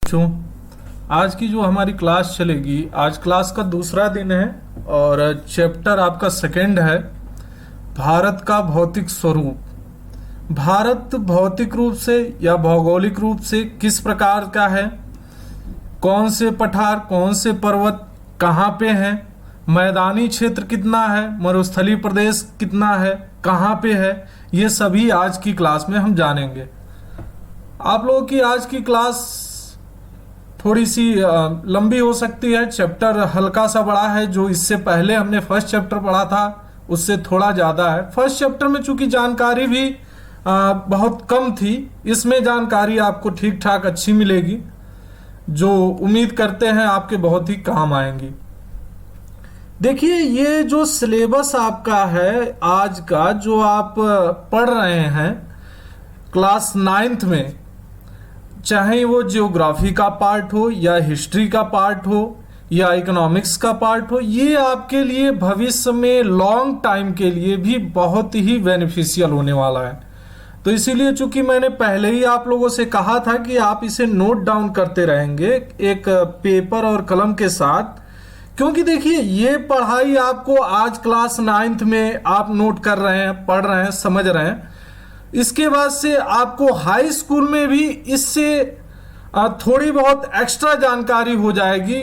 बच्चों, आज की जो हमारी क्लास चलेगी, आज क्लास का दूसरा दिन है और चैप्टर आपका सेकंड है, भारत का भौतिक स्वरूप। भारत भौतिक रूप से या भौगोलिक रूप से किस प्रकार का है, कौन से पठार, कौन से पर्वत कहाँ पे हैं, मैदानी क्षेत्र कितना है, मरुस्थलीय प्रदेश कितना है, कहाँ पे है, ये सभी आज की क्लास में हम जानेंगे। आप लोगों की आज की क्लास थोड़ी सी लंबी हो सकती है, चैप्टर हल्का सा बड़ा है। जो इससे पहले हमने फर्स्ट चैप्टर पढ़ा था उससे थोड़ा ज़्यादा है। फर्स्ट चैप्टर में चूंकि जानकारी भी बहुत कम थी, इसमें जानकारी आपको ठीक ठाक अच्छी मिलेगी, जो उम्मीद करते हैं आपके बहुत ही काम आएंगी। देखिए, ये जो सिलेबस आपका है आज का, जो आप पढ़ रहे हैं क्लास 9th में, चाहे वो जियोग्राफी का पार्ट हो या हिस्ट्री का पार्ट हो या इकोनॉमिक्स का पार्ट हो, ये आपके लिए भविष्य में लॉन्ग टाइम के लिए भी बहुत ही बेनिफिशियल होने वाला है। तो इसीलिए चूंकि मैंने पहले ही आप लोगों से कहा था कि आप इसे नोट डाउन करते रहेंगे एक पेपर और कलम के साथ, क्योंकि देखिए ये पढ़ाई आपको आज क्लास 9th में आप नोट कर रहे हैं, पढ़ रहे हैं, समझ रहे हैं, इसके बाद से आपको हाई स्कूल में भी इससे थोड़ी बहुत एक्स्ट्रा जानकारी हो जाएगी,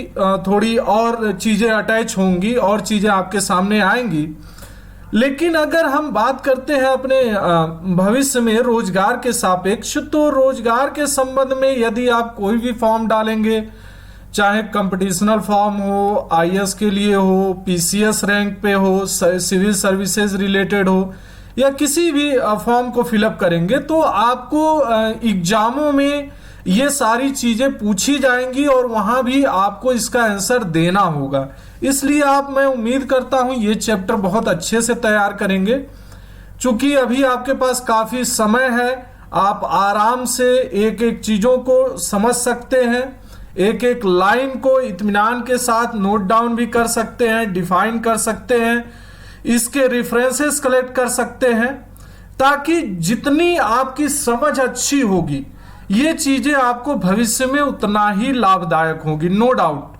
थोड़ी और चीज़ें अटैच होंगी और चीज़ें आपके सामने आएंगी। लेकिन अगर हम बात करते हैं अपने भविष्य में रोजगार के सापेक्ष, तो रोजगार के संबंध में यदि आप कोई भी फॉर्म डालेंगे, चाहे कंपटीशनल फॉर्म हो, आईएएस के लिए हो, पीसीएस रैंक पे हो, सिविल सर्विसेज रिलेटेड हो, या किसी भी फॉर्म को फिलअप करेंगे, तो आपको एग्जामों में ये सारी चीजें पूछी जाएंगी और वहां भी आपको इसका आंसर देना होगा। इसलिए मैं उम्मीद करता हूं ये चैप्टर बहुत अच्छे से तैयार करेंगे। चूंकि अभी आपके पास काफी समय है, आप आराम से एक एक चीजों को समझ सकते हैं, एक एक लाइन को इत्मीनान के साथ नोट डाउन भी कर सकते हैं, डिफाइन कर सकते हैं, इसके रेफरेंसेस कलेक्ट कर सकते हैं, ताकि जितनी आपकी समझ अच्छी होगी ये चीजें आपको भविष्य में उतना ही लाभदायक होगी, नो डाउट।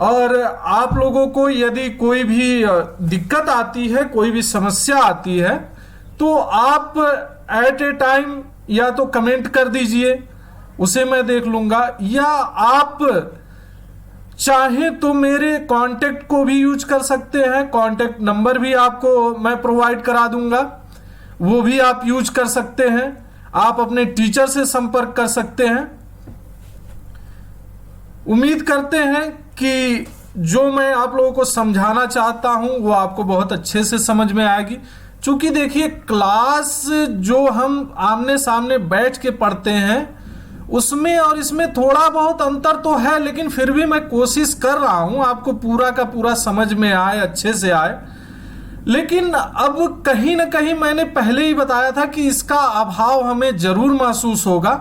और आप लोगों को यदि कोई भी दिक्कत आती है, कोई भी समस्या आती है, तो आप एट ए टाइम या तो कमेंट कर दीजिए, उसे मैं देख लूंगा, या आप चाहे तो मेरे कांटेक्ट को भी यूज कर सकते हैं। कांटेक्ट नंबर भी आपको मैं प्रोवाइड करा दूंगा, वो भी आप यूज कर सकते हैं। आप अपने टीचर से संपर्क कर सकते हैं। उम्मीद करते हैं कि जो मैं आप लोगों को समझाना चाहता हूं वो आपको बहुत अच्छे से समझ में आएगी। चूंकि देखिए, क्लास जो हम आमने सामने बैठ के पढ़ते हैं उसमें और इसमें थोड़ा बहुत अंतर तो है, लेकिन फिर भी मैं कोशिश कर रहा हूं आपको पूरा का पूरा समझ में आए, अच्छे से आए। लेकिन अब कहीं ना कहीं मैंने पहले ही बताया था कि इसका अभाव हमें जरूर महसूस होगा,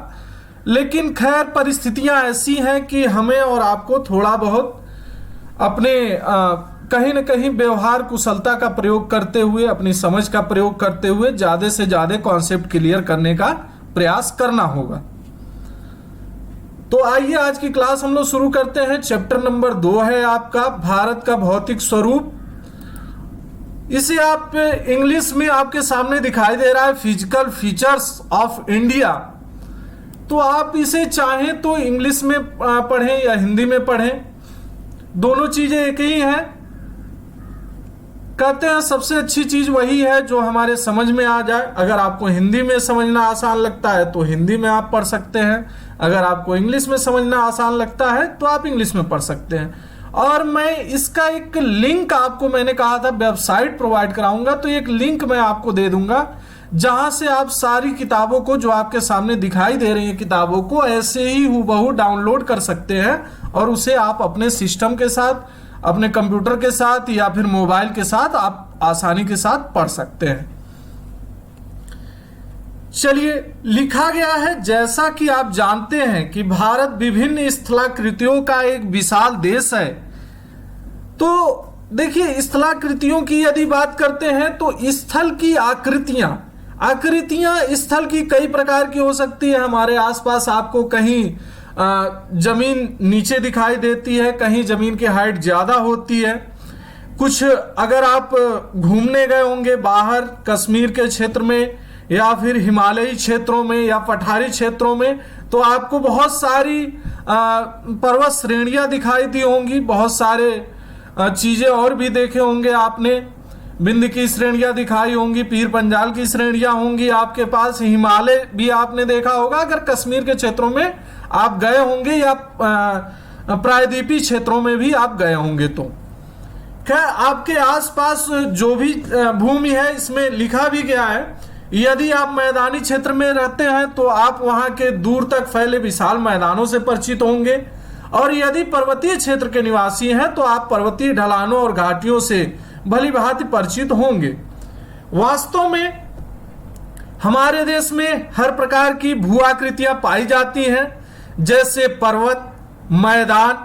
लेकिन खैर परिस्थितियां ऐसी हैं कि हमें और आपको थोड़ा बहुत अपने कहीं ना कहीं व्यवहार कुशलता का प्रयोग करते हुए, अपनी समझ का प्रयोग करते हुए ज्यादा से ज्यादा कॉन्सेप्ट क्लियर करने का प्रयास करना होगा। तो आइए आज की क्लास हम लोग शुरू करते हैं। चैप्टर नंबर 2 है आपका भारत का भौतिक स्वरूप। इसे आप इंग्लिश में आपके सामने दिखाई दे रहा है, फिजिकल फीचर्स ऑफ इंडिया। तो आप इसे चाहें तो इंग्लिश में पढ़ें या हिंदी में पढ़ें, दोनों चीजें एक ही हैं। कहते हैं सबसे अच्छी चीज वही है जो हमारे समझ में आ जाए। अगर आपको हिंदी में समझना आसान लगता है तो हिंदी में आप पढ़ सकते हैं, अगर आपको इंग्लिश में समझना आसान लगता है तो आप इंग्लिश में पढ़ सकते हैं। और मैं इसका एक लिंक आपको, मैंने कहा था वेबसाइट प्रोवाइड कराऊंगा, तो एक लिंक मैं आपको दे दूंगा जहां से आप सारी किताबों को, जो आपके सामने दिखाई दे रही हैं किताबों को, ऐसे ही हूबहू डाउनलोड कर सकते हैं और उसे आप अपने सिस्टम के साथ, अपने कंप्यूटर के साथ या फिर मोबाइल के साथ आप आसानी के साथ पढ़ सकते हैं। चलिए, लिखा गया है, जैसा कि आप जानते हैं कि भारत विभिन्न स्थलाकृतियों का एक विशाल देश है। तो देखिए, स्थलाकृतियों की यदि बात करते हैं तो स्थल की आकृतियां आकृतियां स्थल की कई प्रकार की हो सकती है। हमारे आसपास आपको कहीं जमीन नीचे दिखाई देती है, कहीं जमीन की हाइट ज्यादा होती है। कुछ अगर आप घूमने गए होंगे बाहर कश्मीर के क्षेत्र में या फिर हिमालयी क्षेत्रों में या पठारी क्षेत्रों में, तो आपको बहुत सारी पर्वत श्रेणियां दिखाई दी होंगी, बहुत सारे चीजें और भी देखे होंगे आपने। विंध्य की श्रेणियां दिखाई होंगी, पीर पंजाल की श्रेणियां होंगी आपके पास, हिमालय भी आपने देखा होगा अगर कश्मीर के क्षेत्रों में आप गए होंगे या प्रायद्वीपीय क्षेत्रों में भी आप गए होंगे। तो खैर आपके आसपास जो भी भूमि है इसमें लिखा भी गया है, यदि आप मैदानी क्षेत्र में रहते हैं तो आप वहां के दूर तक फैले विशाल मैदानों से परिचित होंगे, और यदि पर्वतीय क्षेत्र के निवासी हैं तो आप पर्वतीय ढलानों और घाटियों से भली भांति परिचित होंगे। वास्तव में हमारे देश में हर प्रकार की भू आकृतियां पाई जाती हैं, जैसे पर्वत, मैदान,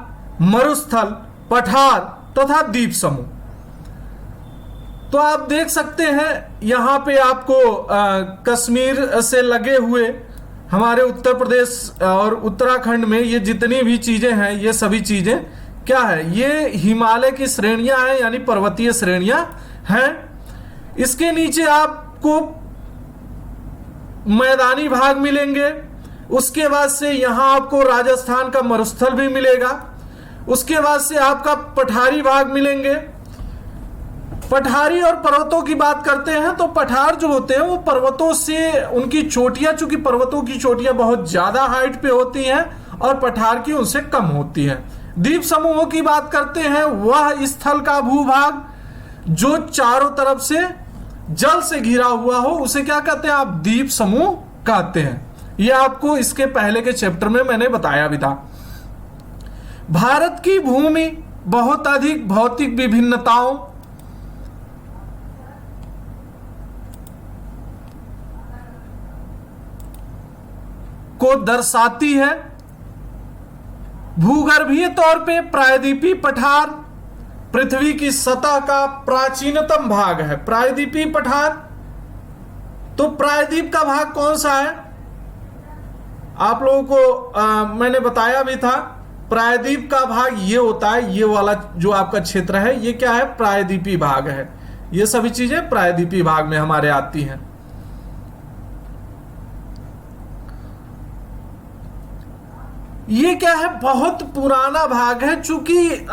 मरुस्थल, पठार तथा द्वीप समूह। तो आप देख सकते हैं यहां पे आपको कश्मीर से लगे हुए हमारे उत्तर प्रदेश और उत्तराखंड में ये जितनी भी चीजें हैं, ये सभी चीजें क्या है, ये हिमालय की श्रेणियां हैं, यानी पर्वतीय श्रेणियां हैं। इसके नीचे आपको मैदानी भाग मिलेंगे, उसके बाद से यहां आपको राजस्थान का मरुस्थल भी मिलेगा, उसके बाद से आपका पठारी भाग मिलेंगे। पठारी और पर्वतों की बात करते हैं तो पठार जो होते हैं वो पर्वतों से उनकी चोटियां, चूंकि पर्वतों की चोटियां बहुत ज्यादा हाइट पे होती हैं और पठार की उनसे कम होती है। द्वीप समूहों की बात करते हैं, वह स्थल का भूभाग जो चारों तरफ से जल से घिरा हुआ हो उसे क्या कहते हैं, आप द्वीप समूह कहते हैं। यह आपको इसके पहले के चैप्टर में मैंने बताया भी था। भारत की भूमि बहुत अधिक भौतिक विभिन्नताओं को दर्शाती है। भूगर्भीय तौर पे प्रायद्वीपीय पठार पृथ्वी की सतह का प्राचीनतम भाग है। प्रायद्वीपीय पठार, तो प्रायद्वीप का भाग कौन सा है आप लोगों को मैंने बताया भी था। प्रायद्वीप का भाग ये होता है, ये वाला जो आपका क्षेत्र है ये क्या है, प्रायद्वीपीय भाग है। ये सभी चीजें प्रायद्वीपीय भाग में हमारे आती हैं। ये क्या है, बहुत पुराना भाग है। चूंकि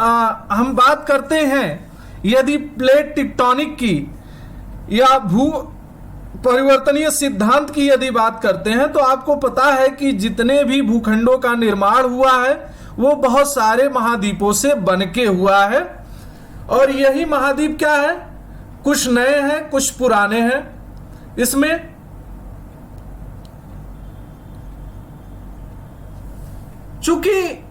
हम बात करते हैं यदि प्लेट टेक्टोनिक की या भू परिवर्तनीय सिद्धांत की यदि बात करते हैं तो आपको पता है कि जितने भी भूखंडों का निर्माण हुआ है वो बहुत सारे महाद्वीपों से बनके हुआ है, और यही महाद्वीप क्या है, कुछ नए हैं कुछ पुराने हैं। इसमें चूंकि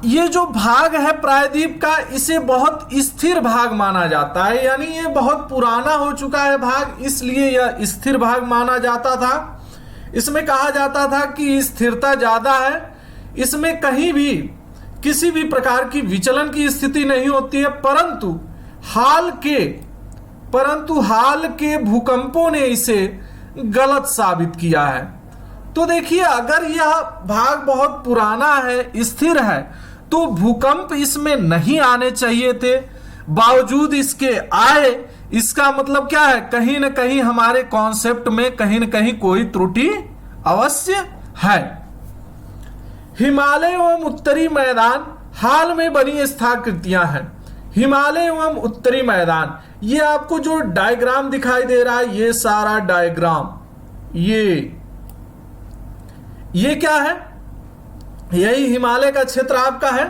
ये जो भाग है प्रायद्वीप का, इसे बहुत स्थिर भाग माना जाता है, यानी ये बहुत पुराना हो चुका है भाग, इसलिए यह स्थिर भाग माना जाता था। इसमें कहा जाता था कि स्थिरता ज्यादा है, इसमें कहीं भी किसी भी प्रकार की विचलन की स्थिति नहीं होती है, परंतु हाल के भूकंपों ने इसे गलत साबित किया है। तो देखिए अगर यह भाग बहुत पुराना है, स्थिर है, तो भूकंप इसमें नहीं आने चाहिए थे, बावजूद इसके आए। इसका मतलब क्या है, कहीं ना कहीं हमारे कॉन्सेप्ट में कहीं ना कहीं कोई त्रुटि अवश्य है। हिमालय एवं उत्तरी मैदान हाल में बनी स्थाकृतियां हैं। हिमालय एवं उत्तरी मैदान, ये आपको जो डायग्राम दिखाई दे रहा है, ये सारा डायग्राम ये क्या है, यही हिमालय का क्षेत्र आपका है।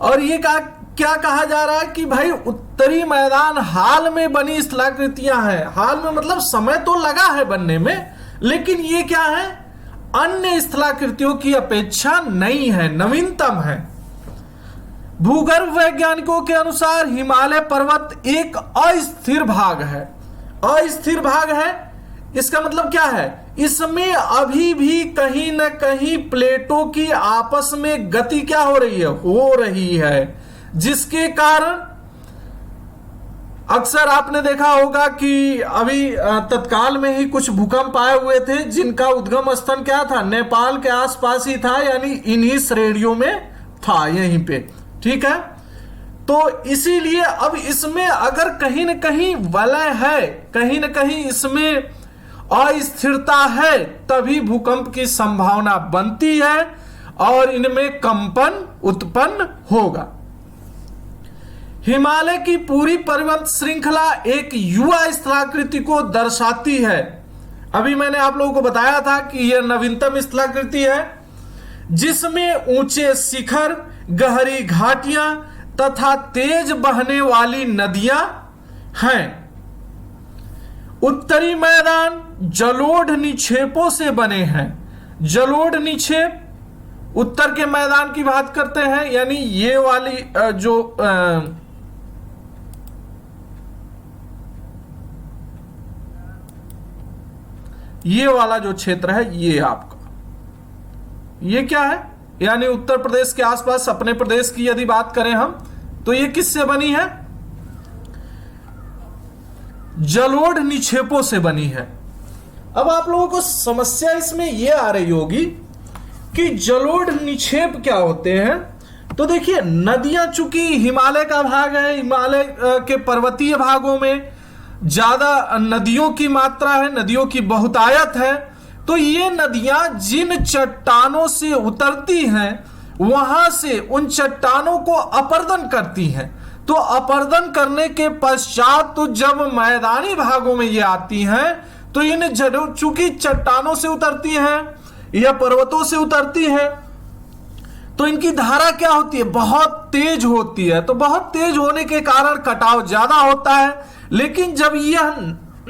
और ये क्या कहा जा रहा है कि भाई उत्तरी मैदान हाल में बनी स्थलाकृतियां हैं। हाल में मतलब समय तो लगा है बनने में, लेकिन ये क्या है, अन्य स्थलाकृतियों की अपेक्षा नई है, नवीनतम है। भूगर्भ वैज्ञानिकों के अनुसार हिमालय पर्वत एक अस्थिर भाग है। अस्थिर भाग है इसका मतलब क्या है, इसमें अभी भी कहीं न कहीं प्लेटों की आपस में गति क्या हो रही है, जिसके कारण अक्सर आपने देखा होगा कि अभी तत्काल में ही कुछ भूकंप आए हुए थे जिनका उद्गम स्थल क्या था, नेपाल के आसपास ही था, यानी इन्हीं श्रेणियों में था, यहीं पे। ठीक है, तो इसीलिए अब इसमें अगर कहीं न कहीं वलय है, कहीं न कहीं इसमें अस्थिरता है, तभी भूकंप की संभावना बनती है और इनमें कंपन उत्पन्न होगा। हिमालय की पूरी पर्वत श्रृंखला एक युवा स्थलाकृति को दर्शाती है। अभी मैंने आप लोगों को बताया था कि यह नवीनतम स्थलाकृति है जिसमें ऊंचे शिखर, गहरी घाटियां तथा तेज बहने वाली नदियां हैं। उत्तरी मैदान जलोढ़ निक्षेपों से बने हैं। जलोढ़ निक्षेप उत्तर के मैदान की बात करते हैं, यानी ये वाली ये वाला जो क्षेत्र है, ये आपका ये क्या है, यानी उत्तर प्रदेश के आसपास अपने प्रदेश की यदि बात करें हम, तो ये किससे बनी है? जलोढ़ निक्षेपों से बनी है। अब आप लोगों को समस्या इसमें यह आ रही होगी कि जलोढ़ निक्षेप क्या होते हैं। तो देखिए, नदियां चूंकि हिमालय का भाग है, हिमालय के पर्वतीय भागों में ज्यादा नदियों की मात्रा है, नदियों की बहुतायत है, तो ये नदियां जिन चट्टानों से उतरती हैं वहां से उन चट्टानों को अपर्दन करती हैं। तो अपर्दन करने के पश्चात तो जब मैदानी भागों में ये आती हैं तो इन चूंकि चट्टानों से उतरती हैं या पर्वतों से उतरती हैं, तो इनकी धारा क्या होती है? बहुत तेज होती है। तो बहुत तेज होने के कारण कटाव ज्यादा होता है। लेकिन जब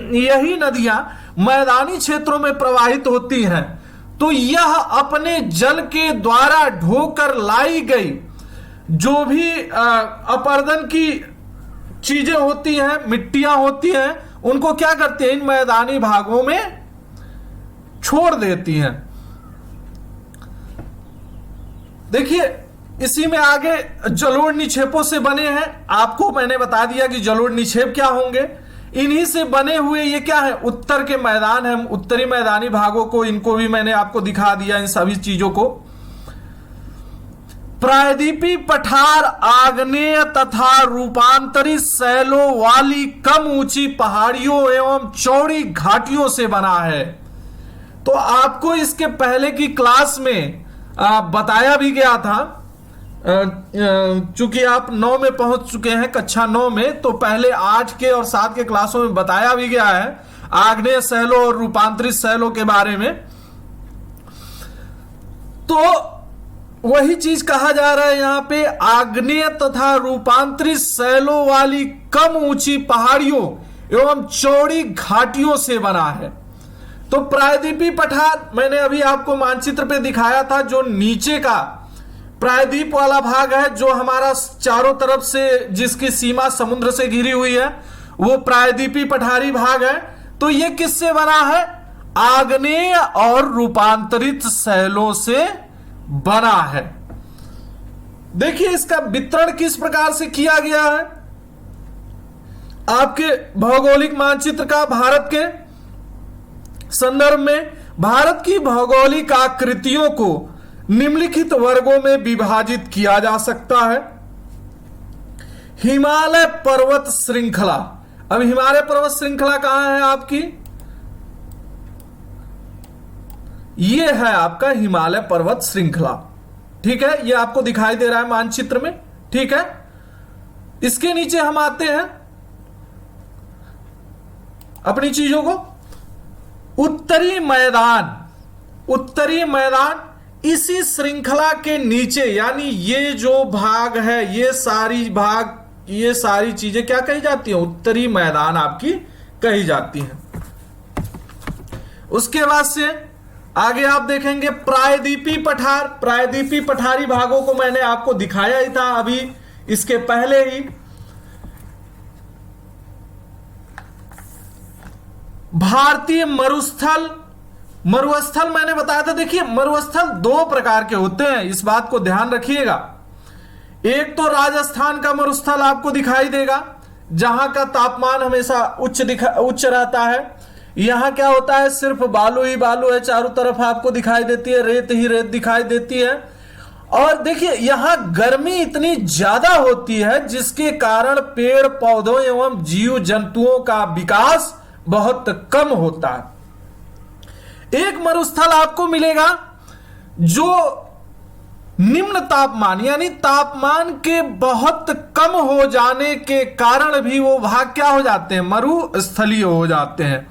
यही नदियां मैदानी क्षेत्रों में प्रवाहित होती हैं तो यह अपने जल के द्वारा ढोकर लाई गई जो भी अपर्दन की चीजें होती हैं, मिट्टियां होती हैं, उनको क्या करती है? इन मैदानी भागों में छोड़ देती हैं। देखिए, इसी में आगे जलोढ़ निक्षेपों से बने हैं। आपको मैंने बता दिया कि जलोढ़ निक्षेप क्या होंगे। इन्हीं से बने हुए ये क्या है? उत्तर के मैदान है। उत्तरी मैदानी भागों को, इनको भी मैंने आपको दिखा दिया, इन सभी चीजों को। प्रायद्वीपीय पठार आग्नेय तथा रूपांतरित शैलों वाली कम ऊंची पहाड़ियों एवं चौड़ी घाटियों से बना है। तो आपको इसके पहले की क्लास में बताया भी गया था, चूंकि आप 9 में पहुंच चुके हैं, कक्षा 9 में, तो पहले 8 के और 7 के क्लासों में बताया भी गया है आग्नेय शैलों और रूपांतरित शैलों के बारे में। तो वही चीज कहा जा रहा है यहां पे, आग्नेय तथा रूपांतरित शैलों वाली कम ऊंची पहाड़ियों एवं चौड़ी घाटियों से बना है। तो प्रायद्वीपीय पठार मैंने अभी आपको मानचित्र पे दिखाया था, जो नीचे का प्रायद्वीप वाला भाग है, जो हमारा चारों तरफ से जिसकी सीमा समुद्र से घिरी हुई है, वो प्रायद्वीपीय पठारी भाग है। तो ये किससे बना है? आग्नेय और रूपांतरित शैलों से बना है। देखिए, इसका वितरण किस प्रकार से किया गया है। आपके भौगोलिक मानचित्र का भारत के संदर्भ में भारत की भौगोलिक आकृतियों को निम्नलिखित वर्गों में विभाजित किया जा सकता है। हिमालय पर्वत श्रृंखला। अब हिमालय पर्वत श्रृंखला कहां है आपकी? ये है आपका हिमालय पर्वत श्रृंखला। ठीक है, ये आपको दिखाई दे रहा है मानचित्र में। ठीक है, इसके नीचे हम आते हैं अपनी चीजों को। उत्तरी मैदान। उत्तरी मैदान इसी श्रृंखला के नीचे, यानी ये जो भाग है, ये सारी चीजें क्या कही जाती हैं? उत्तरी मैदान आपकी कही जाती हैं। उसके बाद से आगे आप देखेंगे प्रायद्वीपीय पठार। प्रायद्वीपीय पठारी भागों को मैंने आपको दिखाया ही था अभी इसके पहले ही। भारतीय मरुस्थल। मरुस्थल मैंने बताया था। देखिए, मरुस्थल 2 प्रकार के होते हैं, इस बात को ध्यान रखिएगा। एक तो राजस्थान का मरुस्थल आपको दिखाई देगा, जहां का तापमान हमेशा उच्च रहता है। यहां क्या होता है, सिर्फ बालू ही बालू है, चारों तरफ आपको दिखाई देती है, रेत ही रेत दिखाई देती है। और देखिए यहां गर्मी इतनी ज्यादा होती है जिसके कारण पेड़ पौधों एवं जीव जंतुओं का विकास बहुत कम होता है। एक मरुस्थल आपको मिलेगा जो निम्न तापमान यानी तापमान के बहुत कम हो जाने के कारण भी वो भाग क्या हो जाते हैं, मरुस्थलीय हो जाते हैं।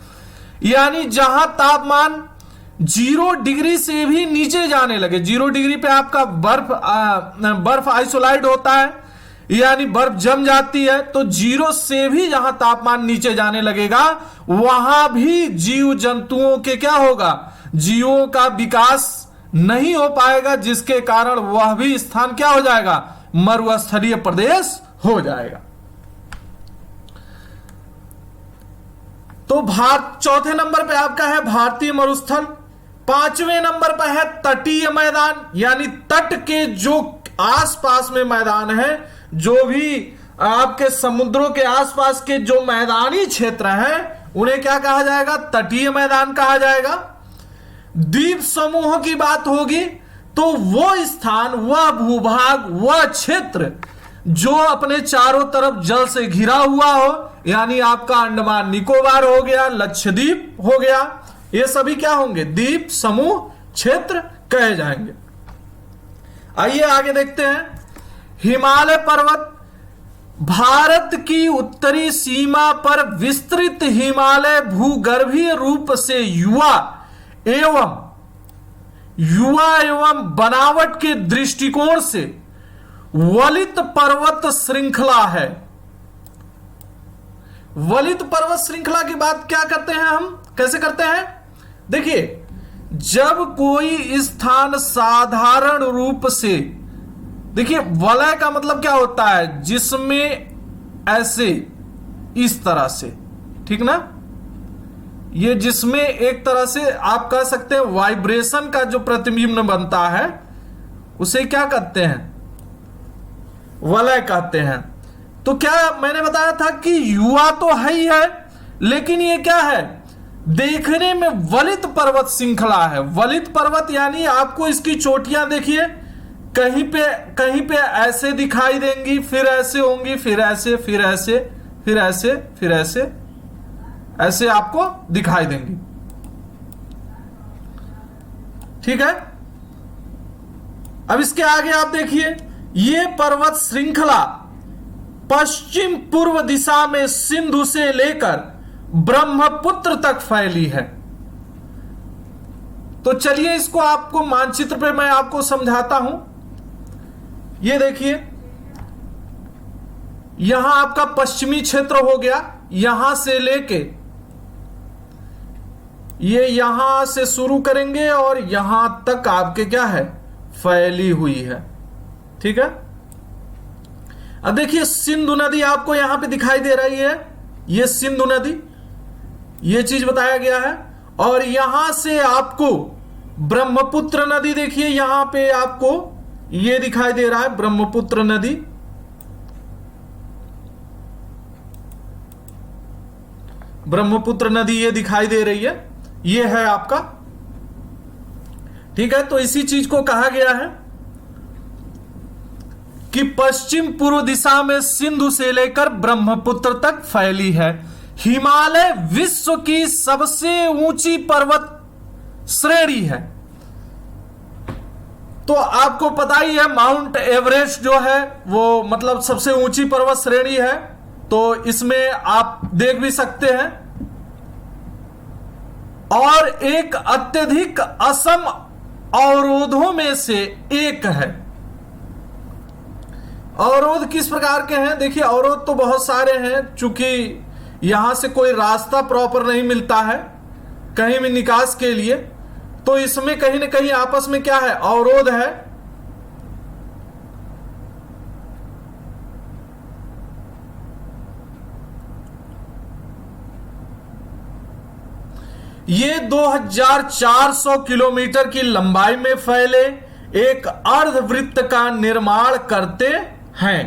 यानी जहां तापमान 0 डिग्री से भी नीचे जाने लगे, 0 डिग्री पे आपका बर्फ आइसोलाइड होता है, यानी बर्फ जम जाती है, तो 0 से भी जहां तापमान नीचे जाने लगेगा वहां भी जीव जंतुओं के क्या होगा, जीवों का विकास नहीं हो पाएगा, जिसके कारण वह भी स्थान क्या हो जाएगा, मरुस्थलीय प्रदेश हो जाएगा। तो चौथे नंबर पे आपका है भारतीय मरुस्थल। 5वें नंबर पर है तटीय मैदान, यानी तट के जो आसपास में मैदान है, जो भी आपके समुद्रों के आसपास के जो मैदानी क्षेत्र हैं उन्हें क्या कहा जाएगा, तटीय मैदान कहा जाएगा। द्वीप समूह की बात होगी तो वो स्थान, वह भूभाग, वह क्षेत्र जो अपने चारों तरफ जल से घिरा हुआ हो, यानी आपका अंडमान निकोबार हो गया, लक्षद्वीप हो गया, ये सभी क्या होंगे, द्वीप समूह क्षेत्र कहे जाएंगे। आइए आगे देखते हैं। हिमालय पर्वत, भारत की उत्तरी सीमा पर विस्तृत हिमालय भूगर्भीय रूप से युवा एवं बनावट के दृष्टिकोण से वलित पर्वत श्रृंखला है। वलित पर्वत श्रृंखला की बात क्या करते हैं हम, कैसे करते हैं, देखिए जब कोई स्थान साधारण रूप से, देखिए वलय का मतलब क्या होता है, जिसमें ऐसे इस तरह से, ठीक ना, ये जिसमें एक तरह से आप कह सकते हैं वाइब्रेशन का जो प्रतिबिंब बनता है उसे क्या कहते हैं, वलय कहते हैं। तो क्या मैंने बताया था कि युवा तो है ही है, लेकिन ये क्या है, देखने में वलित पर्वत श्रृंखला है। वलित पर्वत यानी आपको इसकी चोटियां देखिए, कहीं पे ऐसे दिखाई देंगी, फिर ऐसे होंगी, फिर ऐसे, फिर ऐसे, फिर ऐसे, फिर ऐसे, ऐसे आपको दिखाई देंगी, ठीक है। अब इसके आगे आप देखिए, ये पर्वत श्रृंखला पश्चिम पूर्व दिशा में सिंधु से लेकर ब्रह्मपुत्र तक फैली है। तो चलिए इसको आपको मानचित्र पे मैं आपको समझाता हूं। ये देखिए, यहां आपका पश्चिमी क्षेत्र हो गया, यहां से लेके ये यहां से शुरू करेंगे और यहां तक आपके क्या है, फैली हुई है, ठीक है। अब देखिए सिंधु नदी आपको यहां पे दिखाई दे रही है, ये सिंधु नदी, ये चीज बताया गया है। और यहां से आपको ब्रह्मपुत्र नदी, देखिए यहां पे आपको ये दिखाई दे रहा है ब्रह्मपुत्र नदी, ब्रह्मपुत्र नदी ये दिखाई दे रही है, ये है आपका, ठीक है। तो इसी चीज को कहा गया है कि पश्चिम पूर्व दिशा में सिंधु से लेकर ब्रह्मपुत्र तक फैली है। हिमालय विश्व की सबसे ऊंची पर्वत श्रेणी है। तो आपको पता ही है माउंट एवरेस्ट जो है वो मतलब सबसे ऊंची पर्वत श्रेणी है, तो इसमें आप देख भी सकते हैं। और एक अत्यधिक असम अवरोधों में से एक है। अवरोध किस प्रकार के हैं, देखिए अवरोध तो बहुत सारे हैं, चूंकि यहां से कोई रास्ता प्रॉपर नहीं मिलता है कहीं भी निकास के लिए, तो इसमें कहीं ना कहीं आपस में क्या है, अवरोध है। ये 2400 किलोमीटर की लंबाई में फैले एक अर्धवृत्त का निर्माण करते हैं।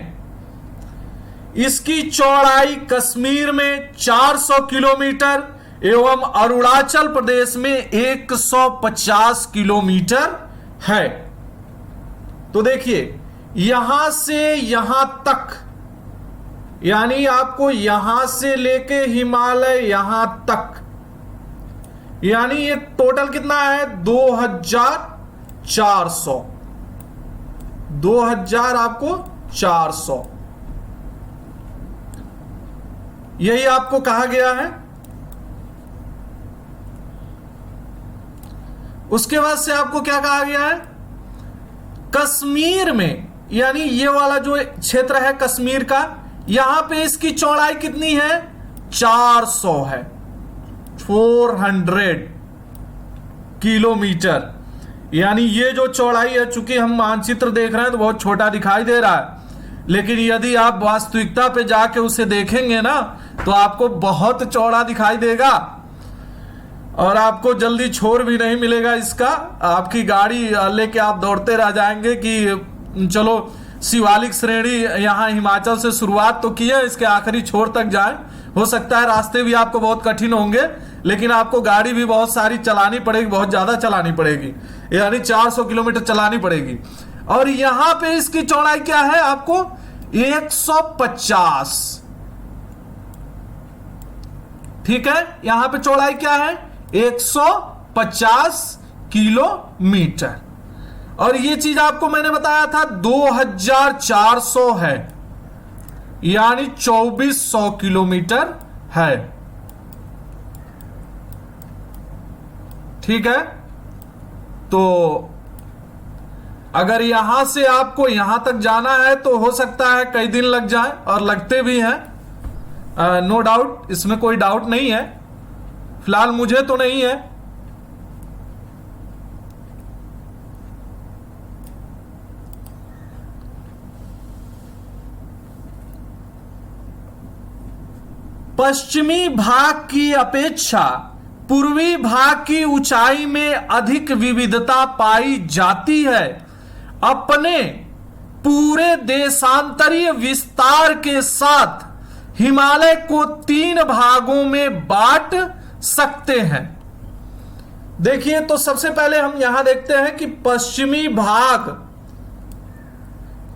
इसकी चौड़ाई कश्मीर में 400 किलोमीटर एवं अरुणाचल प्रदेश में 150 किलोमीटर है। तो देखिए यहां से यहां तक, यानी आपको यहां से लेके हिमालय यहां तक, यानी ये टोटल कितना है 2400, 2000 आपको 400, यही आपको कहा गया है। उसके बाद से आपको क्या कहा गया है, कश्मीर में, यानी ये वाला जो क्षेत्र है कश्मीर का, यहां पे इसकी चौड़ाई कितनी है 400 है, 400 किलोमीटर। यानी ये जो चौड़ाई है, चूंकि हम मानचित्र देख रहे हैं तो बहुत छोटा दिखाई दे रहा है, लेकिन यदि आप वास्तविकता पे जाके उसे देखेंगे ना तो आपको बहुत चौड़ा दिखाई देगा और आपको जल्दी छोर भी नहीं मिलेगा इसका। आपकी गाड़ी लेके आप दौड़ते रह जाएंगे कि चलो शिवालिक श्रेणी यहां हिमाचल से शुरुआत तो की है, इसके आखिरी छोर तक जाए। हो सकता है रास्ते भी आपको बहुत कठिन होंगे, लेकिन आपको गाड़ी भी बहुत सारी चलानी पड़ेगी, बहुत ज्यादा चलानी पड़ेगी, यानी 400 किलोमीटर चलानी पड़ेगी। और यहां पे इसकी चौड़ाई क्या है आपको 150, ठीक है, यहां पे चौड़ाई क्या है 150 किलोमीटर। और ये चीज आपको मैंने बताया था 2400 है, यानी 2400 किलोमीटर है, ठीक है। तो अगर यहां से आपको यहां तक जाना है तो हो सकता है कई दिन लग जाए, और लगते भी हैं, नो डाउट, इसमें कोई डाउट नहीं है, फिलहाल मुझे तो नहीं है। पश्चिमी भाग की अपेक्षा पूर्वी भाग की ऊंचाई में अधिक विविधता पाई जाती है। अपने पूरे देशांतरीय विस्तार के साथ हिमालय को 3 भागों में बांट सकते हैं। देखिए तो सबसे पहले हम यहां देखते हैं कि पश्चिमी भाग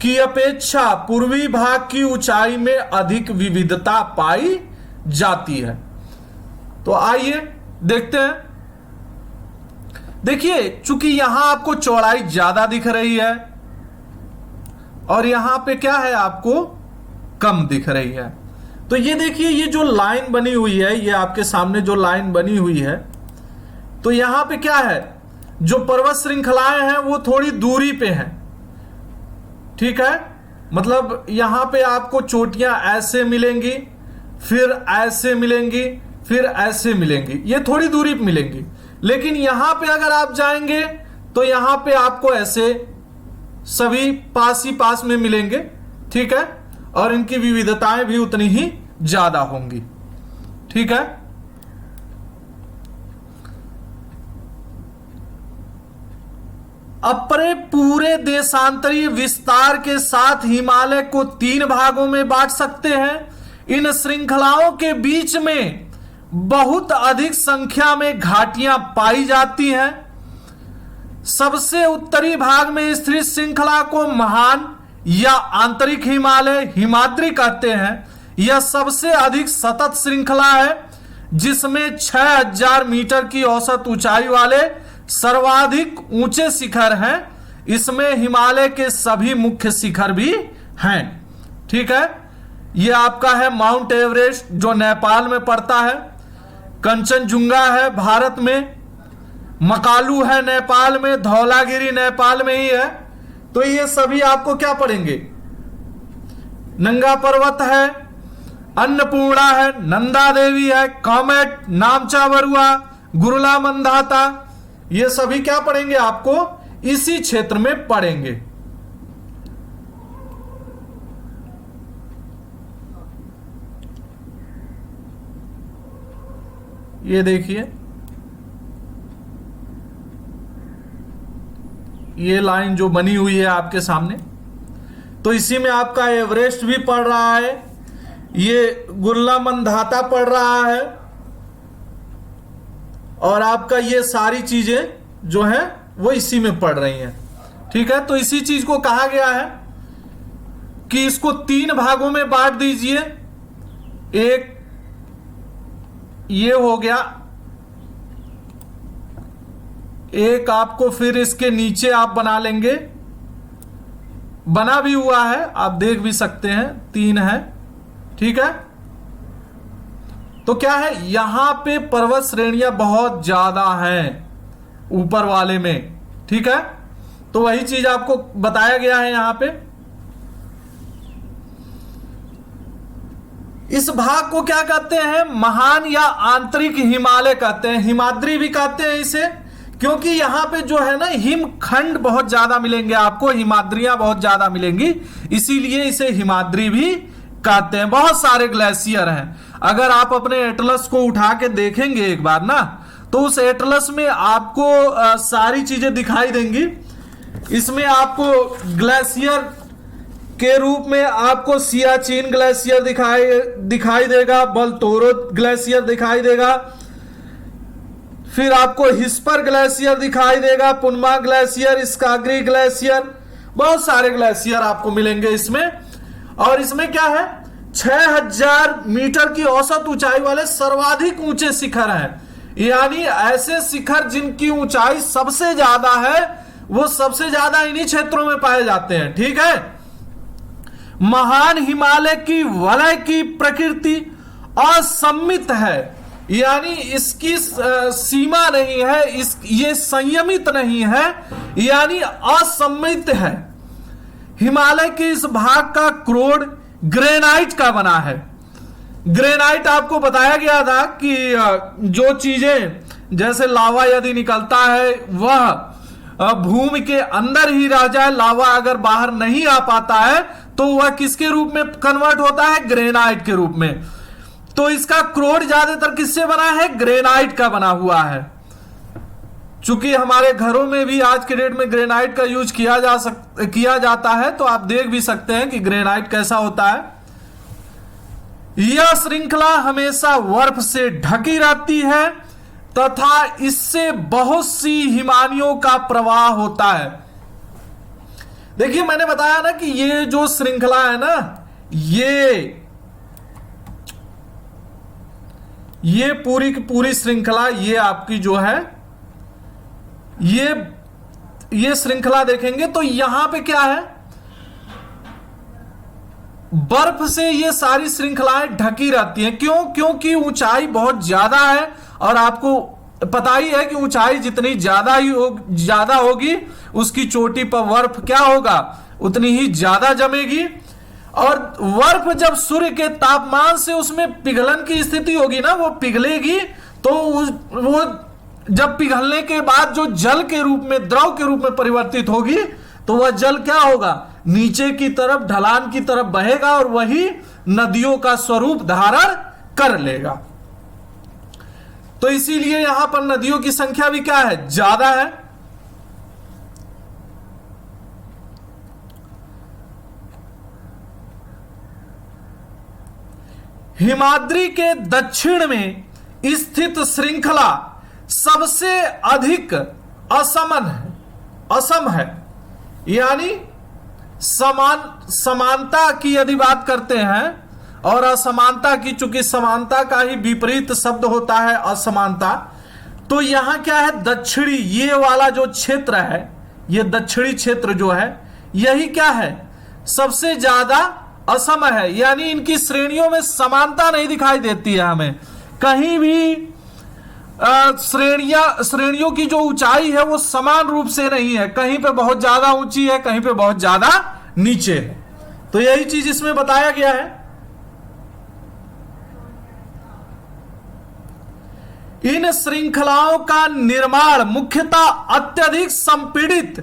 की अपेक्षा पूर्वी भाग की ऊंचाई में अधिक विविधता पाई जाती है। तो आइए देखते हैं। देखिए चूंकि यहां आपको चौड़ाई ज्यादा दिख रही है और यहां पे क्या है आपको कम दिख रही है, तो ये देखिए ये जो लाइन बनी हुई है, ये आपके सामने जो लाइन बनी हुई है, तो यहां पे क्या है, जो पर्वत श्रृंखलाएं हैं वो थोड़ी दूरी पे हैं, ठीक है। मतलब यहां पे आपको चोटियां ऐसे मिलेंगी, फिर ऐसे मिलेंगी, फिर ऐसे मिलेंगी, ये थोड़ी दूरी पे मिलेंगी। लेकिन यहां पे अगर आप जाएंगे तो यहां पे आपको ऐसे सभी पास ही पास में मिलेंगे, ठीक है, और इनकी विविधताएं भी उतनी ही ज्यादा होंगी, ठीक है। अपने पूरे देशांतरीय विस्तार के साथ हिमालय को 3 भागों में बांट सकते हैं। इन श्रृंखलाओं के बीच में बहुत अधिक संख्या में घाटियां पाई जाती हैं। सबसे उत्तरी भाग में स्थित श्रृंखला को महान या आंतरिक हिमालय हिमाद्री कहते हैं। यह सबसे अधिक सतत श्रृंखला है, जिसमें 6000 मीटर की औसत ऊंचाई वाले सर्वाधिक ऊंचे शिखर हैं। इसमें हिमालय के सभी मुख्य शिखर भी हैं, ठीक है। यह आपका है माउंट एवरेस्ट जो नेपाल में पड़ता है, कंचनजुंगा है भारत में, मकालू है नेपाल में, धौलागिरी नेपाल में ही है। तो ये सभी आपको क्या पड़ेंगे, नंगा पर्वत है, अन्नपूर्णा है, नंदा देवी है, कॉमेट, नामचा बरुआ, गुरुला मंदाता, ये सभी क्या पड़ेंगे आपको इसी क्षेत्र में पड़ेंगे। ये देखिए ये लाइन जो बनी हुई है आपके सामने, तो इसी में आपका एवरेस्ट भी पड़ रहा है, ये गुल्ला मंदाता पड़ रहा है, और आपका ये सारी चीजें जो है वो इसी में पड़ रही हैं। ठीक है, तो इसी चीज को कहा गया है कि इसको 3 भागों में बांट दीजिए। एक ये हो गया, एक आपको फिर इसके नीचे आप बना लेंगे, बना भी हुआ है, आप देख भी सकते हैं, 3 है। ठीक है, तो क्या है, यहां पे पर्वत श्रेणियां बहुत ज्यादा हैं ऊपर वाले में। ठीक है, तो वही चीज आपको बताया गया है यहां पे। इस भाग को क्या कहते हैं, महान या आंतरिक हिमालय कहते हैं, हिमाद्री भी कहते हैं इसे, क्योंकि यहां पे जो है ना हिमखंड बहुत ज्यादा मिलेंगे आपको, हिमाद्रियां बहुत ज्यादा मिलेंगी, इसीलिए इसे हिमाद्री भी कहते हैं। बहुत सारे ग्लेशियर हैं, अगर आप अपने एटलस को उठा के देखेंगे एक बार ना, तो उस एटलस में आपको सारी चीजें दिखाई देंगी। इसमें आपको ग्लेशियर के रूप में आपको सियाचिन ग्लेशियर दिखाई देगा, बलतोरो ग्लेशियर दिखाई देगा, फिर आपको हिस्पर ग्लेशियर दिखाई देगा, पुनमा ग्लेशियर, स्काग्री ग्लेशियर, बहुत सारे ग्लेशियर आपको मिलेंगे इसमें। और इसमें क्या है, 6000 मीटर की औसत ऊंचाई वाले सर्वाधिक ऊंचे शिखर हैं, यानी ऐसे शिखर जिनकी ऊंचाई सबसे ज्यादा है, वो सबसे ज्यादा इन्हीं क्षेत्रों में पाए जाते हैं। ठीक है, महान हिमालय की वलय की प्रकृति असम्मित है, यानी इसकी सीमा नहीं है, ये संयमित नहीं है, यानी असम्मित है। हिमालय के इस भाग का क्रोड ग्रेनाइट का बना है। ग्रेनाइट आपको बताया गया था कि जो चीजें जैसे लावा यदि निकलता है वह भूमि के अंदर ही रह जाए, लावा अगर बाहर नहीं आ पाता है तो वह किसके रूप में कन्वर्ट होता है, ग्रेनाइट के रूप में। तो इसका क्रोड ज्यादातर किससे बना है, ग्रेनाइट का बना हुआ है। चूंकि हमारे घरों में भी आज के डेट में ग्रेनाइट का यूज किया जाता है, तो आप देख भी सकते हैं कि ग्रेनाइट कैसा होता है। यह श्रृंखला हमेशा बर्फ से ढकी रहती है तथा इससे बहुत सी हिमानियों का प्रवाह होता है। देखिए, मैंने बताया ना कि ये जो श्रृंखला है ना, ये पूरी की पूरी श्रृंखला, ये आपकी जो है ये श्रृंखला देखेंगे तो यहां पे क्या है, बर्फ से ये सारी श्रृंखलाएं ढकी रहती हैं। क्यों? क्योंकि ऊंचाई बहुत ज्यादा है, और आपको पता ही है कि ऊंचाई जितनी ज्यादा होगी उसकी चोटी पर बर्फ क्या होगा, उतनी ही ज्यादा जमेगी। और बर्फ जब सूर्य के तापमान से उसमें पिघलन की स्थिति होगी ना, वो पिघलेगी, तो वो जब पिघलने के बाद जो जल के रूप में, द्रव के रूप में परिवर्तित होगी, तो वह जल क्या होगा, नीचे की तरफ, ढलान की तरफ बहेगा और वही नदियों का स्वरूप धारण कर लेगा। तो इसीलिए यहां पर नदियों की संख्या भी क्या है, ज्यादा है। हिमाद्री के दक्षिण में स्थित श्रृंखला सबसे अधिक असम है, यानी समानता की यदि बात करते हैं, और असमानता की, चूंकि समानता का ही विपरीत शब्द होता है असमानता, तो यहां क्या है, दक्षिणी, ये वाला जो क्षेत्र है, ये दक्षिणी क्षेत्र जो है, यही क्या है, सबसे ज्यादा असम है, यानी इनकी श्रेणियों में समानता नहीं दिखाई देती है हमें कहीं भी। श्रेणियों की जो ऊंचाई है वो समान रूप से नहीं है, कहीं पे बहुत ज्यादा ऊंची है, कहीं पे बहुत ज्यादा नीचे है। तो यही चीज इसमें बताया गया है। इन श्रृंखलाओं का निर्माण मुख्यतः अत्यधिक संपीड़ित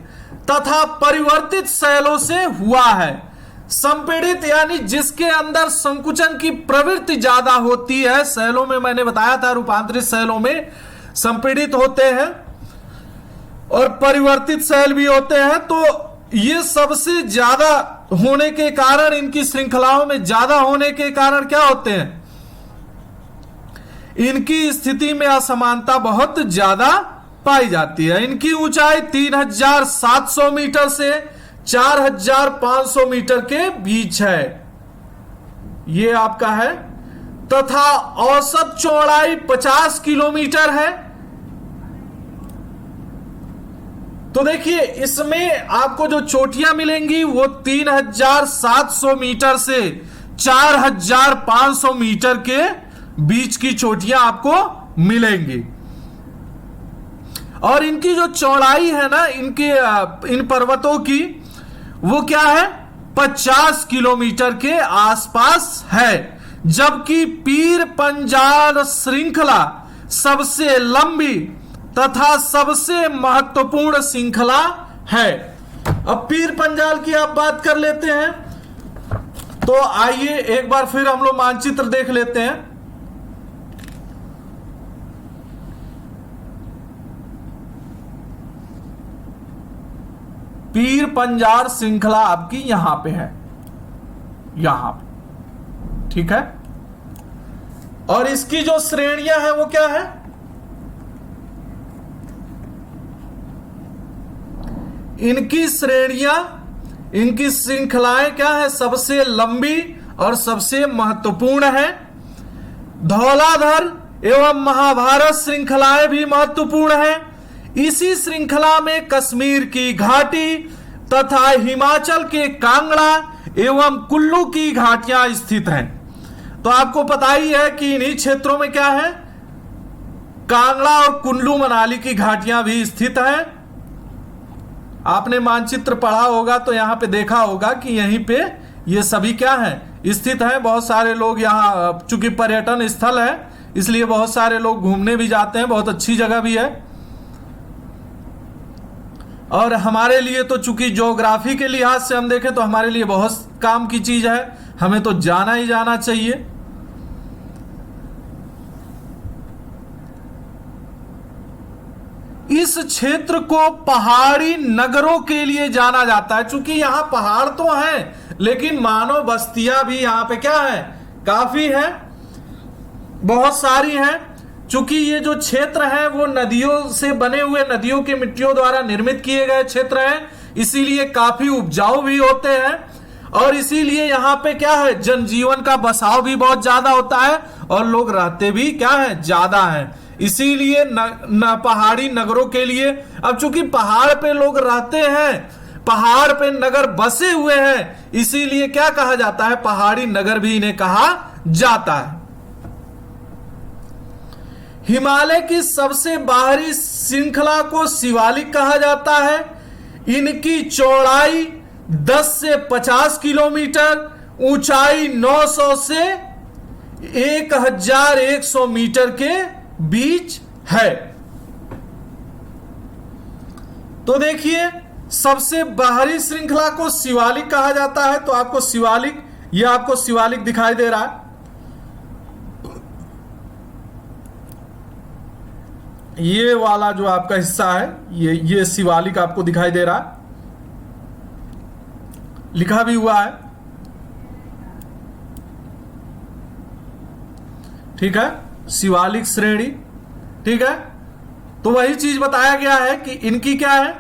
तथा परिवर्तित शैलों से हुआ है। संपीड़ित यानी जिसके अंदर संकुचन की प्रवृत्ति ज्यादा होती है, शैलों में मैंने बताया था, रूपांतरित शैलों में संपीड़ित होते हैं और परिवर्तित शैल भी होते हैं, तो ये सबसे ज्यादा होने के कारण, इनकी श्रृंखलाओं में ज्यादा होने के कारण क्या होते हैं, इनकी स्थिति में असमानता बहुत ज्यादा पाई जाती है। इनकी ऊंचाई 3700 मीटर से 4500 मीटर के बीच है, ये आपका है, तथा औसत चौड़ाई 50 किलोमीटर है। तो देखिए इसमें आपको जो चोटियां मिलेंगी वो 3700 मीटर से 4500 मीटर के बीच की चोटियां आपको मिलेंगी। और इनकी जो चौड़ाई है ना, इनके इन पर्वतों की, वो क्या है, 50 किलोमीटर के आसपास है। जबकि पीर पंजाल श्रृंखला सबसे लंबी तथा सबसे महत्वपूर्ण श्रृंखला है। अब पीर पंजाल की आप बात कर लेते हैं, तो आइए एक बार फिर हम लोग मानचित्र देख लेते हैं। पीर पंजाल श्रृंखला आपकी यहां पे है, यहां पे, ठीक है। और इसकी जो श्रेणियां हैं वो क्या है, इनकी श्रेणियां, इनकी श्रृंखलाएं क्या है, सबसे लंबी और सबसे महत्वपूर्ण है। धौलाधर एवं महाभारत श्रृंखलाएं भी महत्वपूर्ण है। इसी श्रृंखला में कश्मीर की घाटी तथा हिमाचल के कांगड़ा एवं कुल्लू की घाटियां स्थित हैं। तो आपको पता ही है कि इन्हीं क्षेत्रों में क्या है, कांगड़ा और कुल्लू मनाली की घाटियां भी स्थित हैं। आपने मानचित्र पढ़ा होगा तो यहां पे देखा होगा कि यहीं पे ये सभी क्या है, स्थित हैं। बहुत सारे लोग यहाँ, चूंकि पर्यटन स्थल है इसलिए बहुत सारे लोग घूमने भी जाते हैं, बहुत अच्छी जगह भी है। और हमारे लिए तो चूंकि ज्योग्राफी के लिहाज से हम देखें तो हमारे लिए बहुत काम की चीज है, हमें तो जाना ही जाना चाहिए। इस क्षेत्र को पहाड़ी नगरों के लिए जाना जाता है, चूंकि यहां पहाड़ तो हैं लेकिन मानव बस्तियां भी यहां पे क्या है, काफी है, बहुत सारी हैं। चूंकि ये जो क्षेत्र है वो नदियों से बने हुए, नदियों की मिट्टियों द्वारा निर्मित किए गए क्षेत्र हैं, इसीलिए काफी उपजाऊ भी होते हैं। और इसीलिए यहाँ पे क्या है, जनजीवन का बसाव भी बहुत ज्यादा होता है और लोग रहते भी क्या है, ज्यादा है। इसीलिए न पहाड़ी नगरों के लिए, अब चूंकि पहाड़ पे लोग रहते हैं, पहाड़ पे नगर बसे हुए हैं, इसीलिए क्या कहा जाता है, पहाड़ी नगर भी इन्हें कहा जाता है। हिमालय की सबसे बाहरी श्रृंखला को शिवालिक कहा जाता है। इनकी चौड़ाई 10 से 50 किलोमीटर, ऊंचाई 900 से 1100 मीटर के बीच है। तो देखिए सबसे बाहरी श्रृंखला को शिवालिक कहा जाता है। तो आपको शिवालिक, यह आपको शिवालिक दिखाई दे रहा है, ये वाला जो आपका हिस्सा है ये शिवालिक आपको दिखाई दे रहा है, लिखा भी हुआ है, ठीक है, शिवालिक श्रेणी, ठीक है। तो वही चीज बताया गया है कि इनकी क्या है,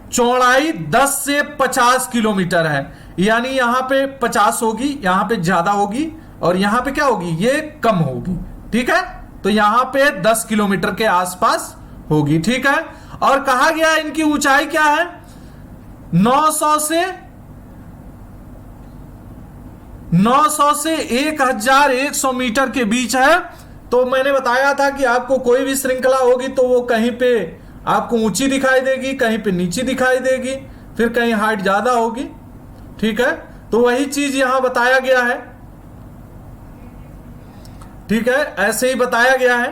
चौड़ाई 10 से 50 किलोमीटर है, यानी यहां पे 50 होगी, यहां पे ज्यादा होगी और यहां पे क्या होगी, ये कम होगी, ठीक है। तो यहां पे 10 किलोमीटर के आसपास होगी, ठीक है। और कहा गया है इनकी ऊंचाई क्या है, 900 से 1100 मीटर के बीच है। तो मैंने बताया था कि आपको कोई भी श्रृंखला होगी तो वो कहीं पे आपको ऊंची दिखाई देगी, कहीं पे नीची दिखाई देगी, फिर कहीं हाइट ज्यादा होगी, ठीक है। तो वही चीज यहां बताया गया है, ठीक है। ऐसे ही बताया गया है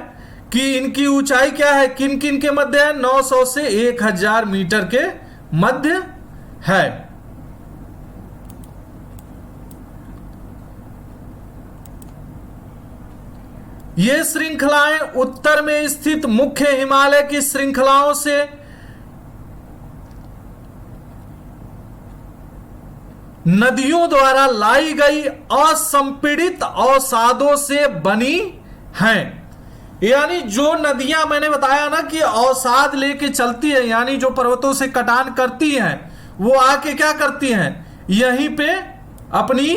कि इनकी ऊंचाई क्या है, किन किन के मध्य है, 900 से 1000 मीटर के मध्य है। ये श्रृंखलाएं उत्तर में स्थित मुख्य हिमालय की श्रृंखलाओं से नदियों द्वारा लाई गई असंपीड़ित अवसादों से बनी हैं। यानी जो नदियां मैंने बताया ना कि अवसाद लेके चलती है, यानी जो पर्वतों से कटान करती हैं, वो आके क्या करती हैं, यहीं पे अपनी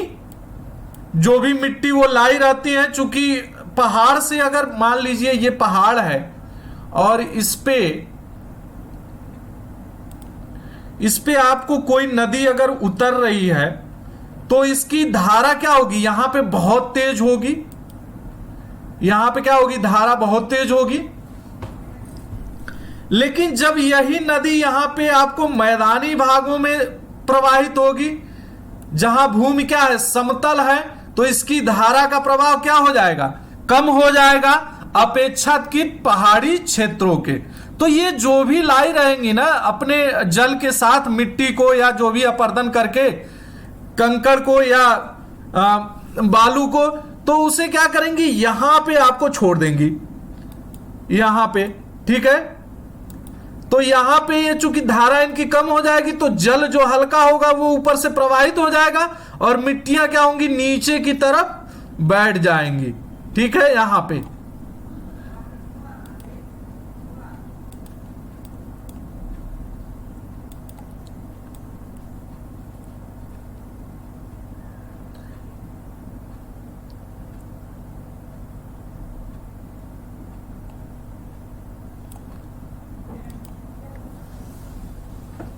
जो भी मिट्टी वो लाई रहती है। चूंकि पहाड़ से अगर मान लीजिए ये पहाड़ है और इस पे आपको कोई नदी अगर उतर रही है तो इसकी धारा क्या होगी, यहां पे बहुत तेज होगी, यहां पे क्या होगी, धारा बहुत तेज होगी। लेकिन जब यही नदी यहां पे आपको मैदानी भागों में प्रवाहित होगी, जहां भूमि क्या है, समतल है, तो इसकी धारा का प्रभाव क्या हो जाएगा, कम हो जाएगा अपेक्षाकृत पहाड़ी क्षेत्रों के। तो ये जो भी लाई रहेंगी ना अपने जल के साथ मिट्टी को, या जो भी अपर्दन करके कंकड़ को या बालू को, तो उसे क्या करेंगी, यहां पे आपको छोड़ देंगी, यहां पे, ठीक है। तो यहां पे ये चूंकि धारा इनकी कम हो जाएगी तो जल जो हल्का होगा वो ऊपर से प्रवाहित हो जाएगा और मिट्टियां क्या होंगी, नीचे की तरफ बैठ जाएंगी, ठीक है, यहां पे।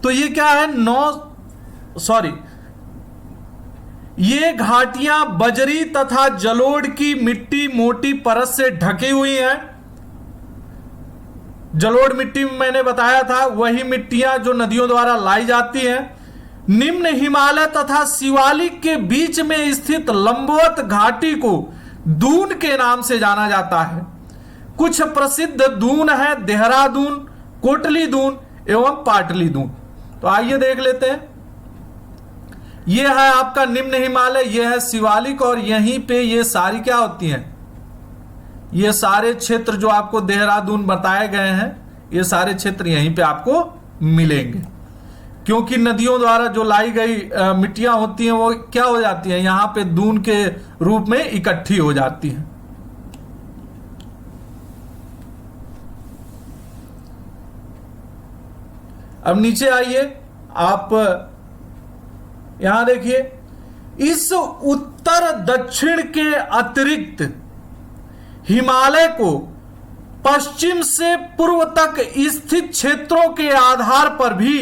तो ये क्या है, ये घाटियां बजरी तथा जलोढ़ की मिट्टी मोटी परत से ढकी हुई हैं। जलोढ़ मिट्टी मैंने बताया था, वही मिट्टियां जो नदियों द्वारा लाई जाती हैं। निम्न हिमालय तथा शिवालिक के बीच में स्थित लंबवत घाटी को दून के नाम से जाना जाता है। कुछ प्रसिद्ध दून है देहरादून, कोटली दून एवं पाटली दून। तो आइए देख लेते हैं। यह है आपका निम्न हिमालय, यह है शिवालिक, और यहीं पे ये सारी क्या होती हैं, ये सारे क्षेत्र जो आपको देहरादून बताए गए हैं, ये सारे क्षेत्र यहीं पे आपको मिलेंगे। क्योंकि नदियों द्वारा जो लाई गई मिट्टियां होती हैं वो क्या हो जाती हैं, यहां पे दून के रूप में इकट्ठी हो जाती हैं। अब नीचे आइए, आप यहां देखिए, इस उत्तर दक्षिण के अतिरिक्त हिमालय को पश्चिम से पूर्व तक स्थित क्षेत्रों के आधार पर भी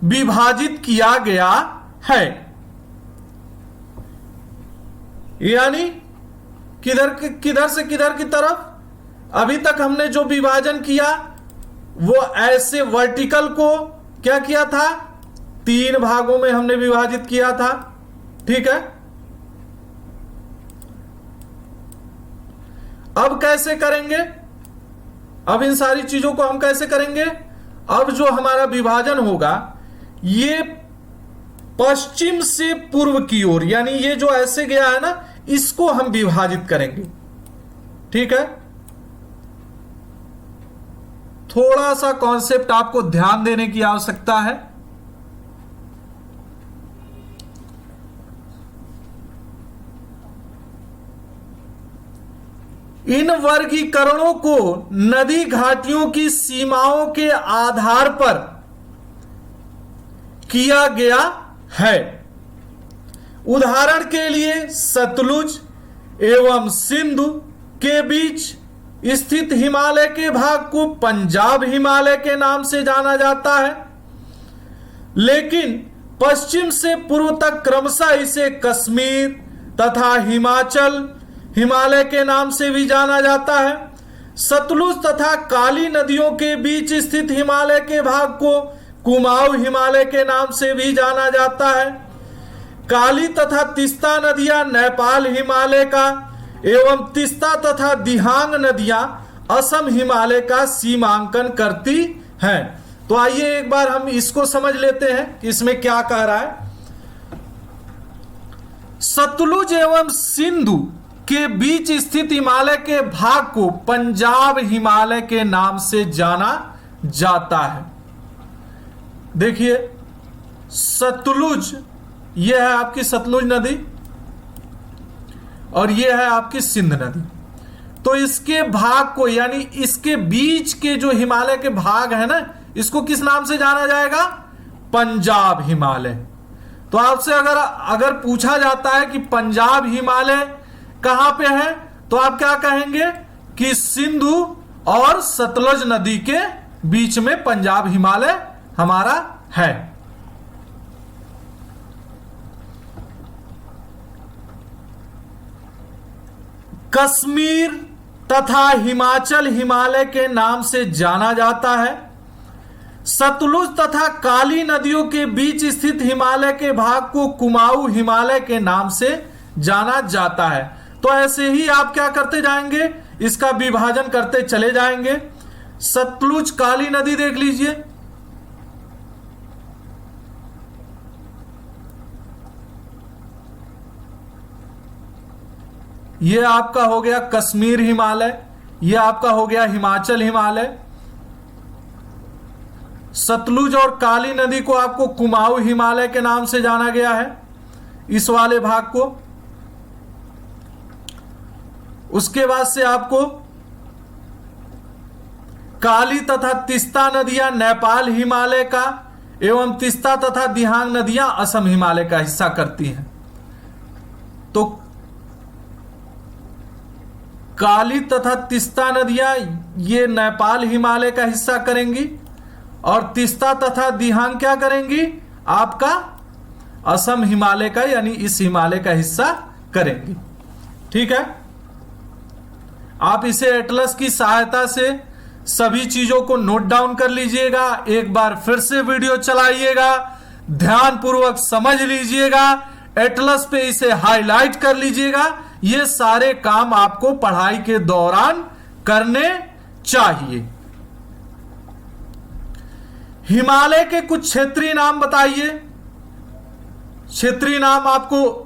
विभाजित किया गया है। यानी किधर से किधर की तरफ। अभी तक हमने जो विभाजन किया वो ऐसे वर्टिकल को क्या किया था, 3 भागों में हमने विभाजित किया था, ठीक है। अब कैसे करेंगे, अब इन सारी चीजों को हम कैसे करेंगे। अब जो हमारा विभाजन होगा ये पश्चिम से पूर्व की ओर, यानी ये जो ऐसे गया है ना, इसको हम विभाजित करेंगे, ठीक है। थोड़ा सा कॉन्सेप्ट आपको ध्यान देने की आवश्यकता है। इन वर्गीकरणों को नदी घाटियों की सीमाओं के आधार पर किया गया है। उदाहरण के लिए सतलुज एवं सिंधु के बीच स्थित हिमालय के भाग को पंजाब हिमालय के नाम से जाना जाता है, लेकिन पश्चिम से पूर्व तक क्रमशः इसे कश्मीर तथा हिमाचल हिमालय के नाम से भी जाना जाता है। सतलुज तथा काली नदियों के बीच स्थित हिमालय के भाग को कुमाऊं हिमालय के नाम से भी जाना जाता है। काली तथा तीस्ता नदियां नेपाल हिमालय का एवं तीस्ता तथा दिहांग नदियां असम हिमालय का सीमांकन करती हैं। तो आइए एक बार हम इसको समझ लेते हैं कि इसमें क्या कह रहा है। सतलुज एवं सिंधु के बीच स्थित हिमालय के भाग को पंजाब हिमालय के नाम से जाना जाता है। देखिए, सतलुज ये है आपकी सतलुज नदी और ये है आपकी सिंध नदी। तो इसके भाग को, यानी इसके बीच के जो हिमालय के भाग है ना, इसको किस नाम से जाना जाएगा? पंजाब हिमालय। तो आपसे अगर पूछा जाता है कि पंजाब हिमालय कहां पे है, तो आप क्या कहेंगे कि सिंधु और सतलुज नदी के बीच में पंजाब हिमालय हमारा है। कश्मीर तथा हिमाचल हिमालय के नाम से जाना जाता है। सतलुज तथा काली नदियों के बीच स्थित हिमालय के भाग को कुमाऊं हिमालय के नाम से जाना जाता है। तो ऐसे ही आप क्या करते जाएंगे, इसका विभाजन करते चले जाएंगे। सतलुज काली नदी देख लीजिए, ये आपका हो गया कश्मीर हिमालय, ये आपका हो गया हिमाचल हिमालय। सतलुज और काली नदी को आपको कुमाऊं हिमालय के नाम से जाना गया है, इस वाले भाग को। उसके बाद से आपको काली तथा तीस्ता नदियां नेपाल हिमालय का एवं तीस्ता तथा दिहांग नदियां असम हिमालय का हिस्सा करती हैं। तो काली तथा तीस्ता नदियां ये नेपाल हिमालय का हिस्सा करेंगी और तीस्ता तथा दिहांग क्या करेंगी, आपका असम हिमालय का, यानी इस हिमालय का हिस्सा करेंगी। ठीक है, आप इसे एटलस की सहायता से सभी चीजों को नोट डाउन कर लीजिएगा। एक बार फिर से वीडियो चलाइएगा, ध्यानपूर्वक समझ लीजिएगा, एटलस पे इसे हाईलाइट कर लीजिएगा। ये सारे काम आपको पढ़ाई के दौरान करने चाहिए। हिमालय के कुछ क्षेत्रीय नाम बताइए। क्षेत्रीय नाम आपको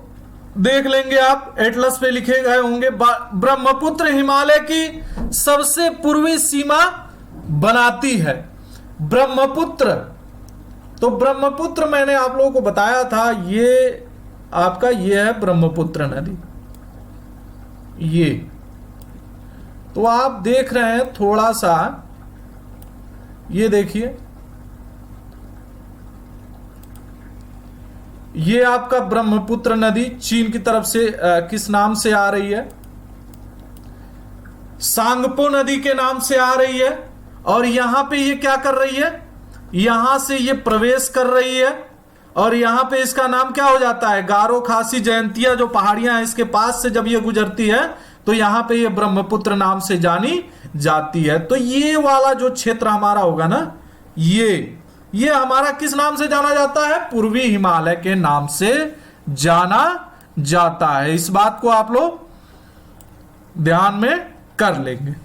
देख लेंगे, आप एटलस पे लिखे गए होंगे। ब्रह्मपुत्र हिमालय की सबसे पूर्वी सीमा बनाती है। ब्रह्मपुत्र, तो ब्रह्मपुत्र मैंने आप लोगों को बताया था, ये आपका ये है ब्रह्मपुत्र नदी। ये तो आप देख रहे हैं थोड़ा सा, ये देखिए, ये आपका ब्रह्मपुत्र नदी चीन की तरफ से किस नाम से आ रही है? सांगपो नदी के नाम से आ रही है। और यहां पे ये क्या कर रही है, यहां से ये प्रवेश कर रही है और यहां पे इसका नाम क्या हो जाता है, गारो खासी जयंतिया जो पहाड़ियां हैं इसके पास से जब ये गुजरती है तो यहां पे ये ब्रह्मपुत्र नाम से जानी जाती है। तो ये वाला जो क्षेत्र हमारा होगा ना, ये हमारा किस नाम से जाना जाता है? पूर्वी हिमालय के नाम से जाना जाता है। इस बात को आप लोग ध्यान में कर लेंगे।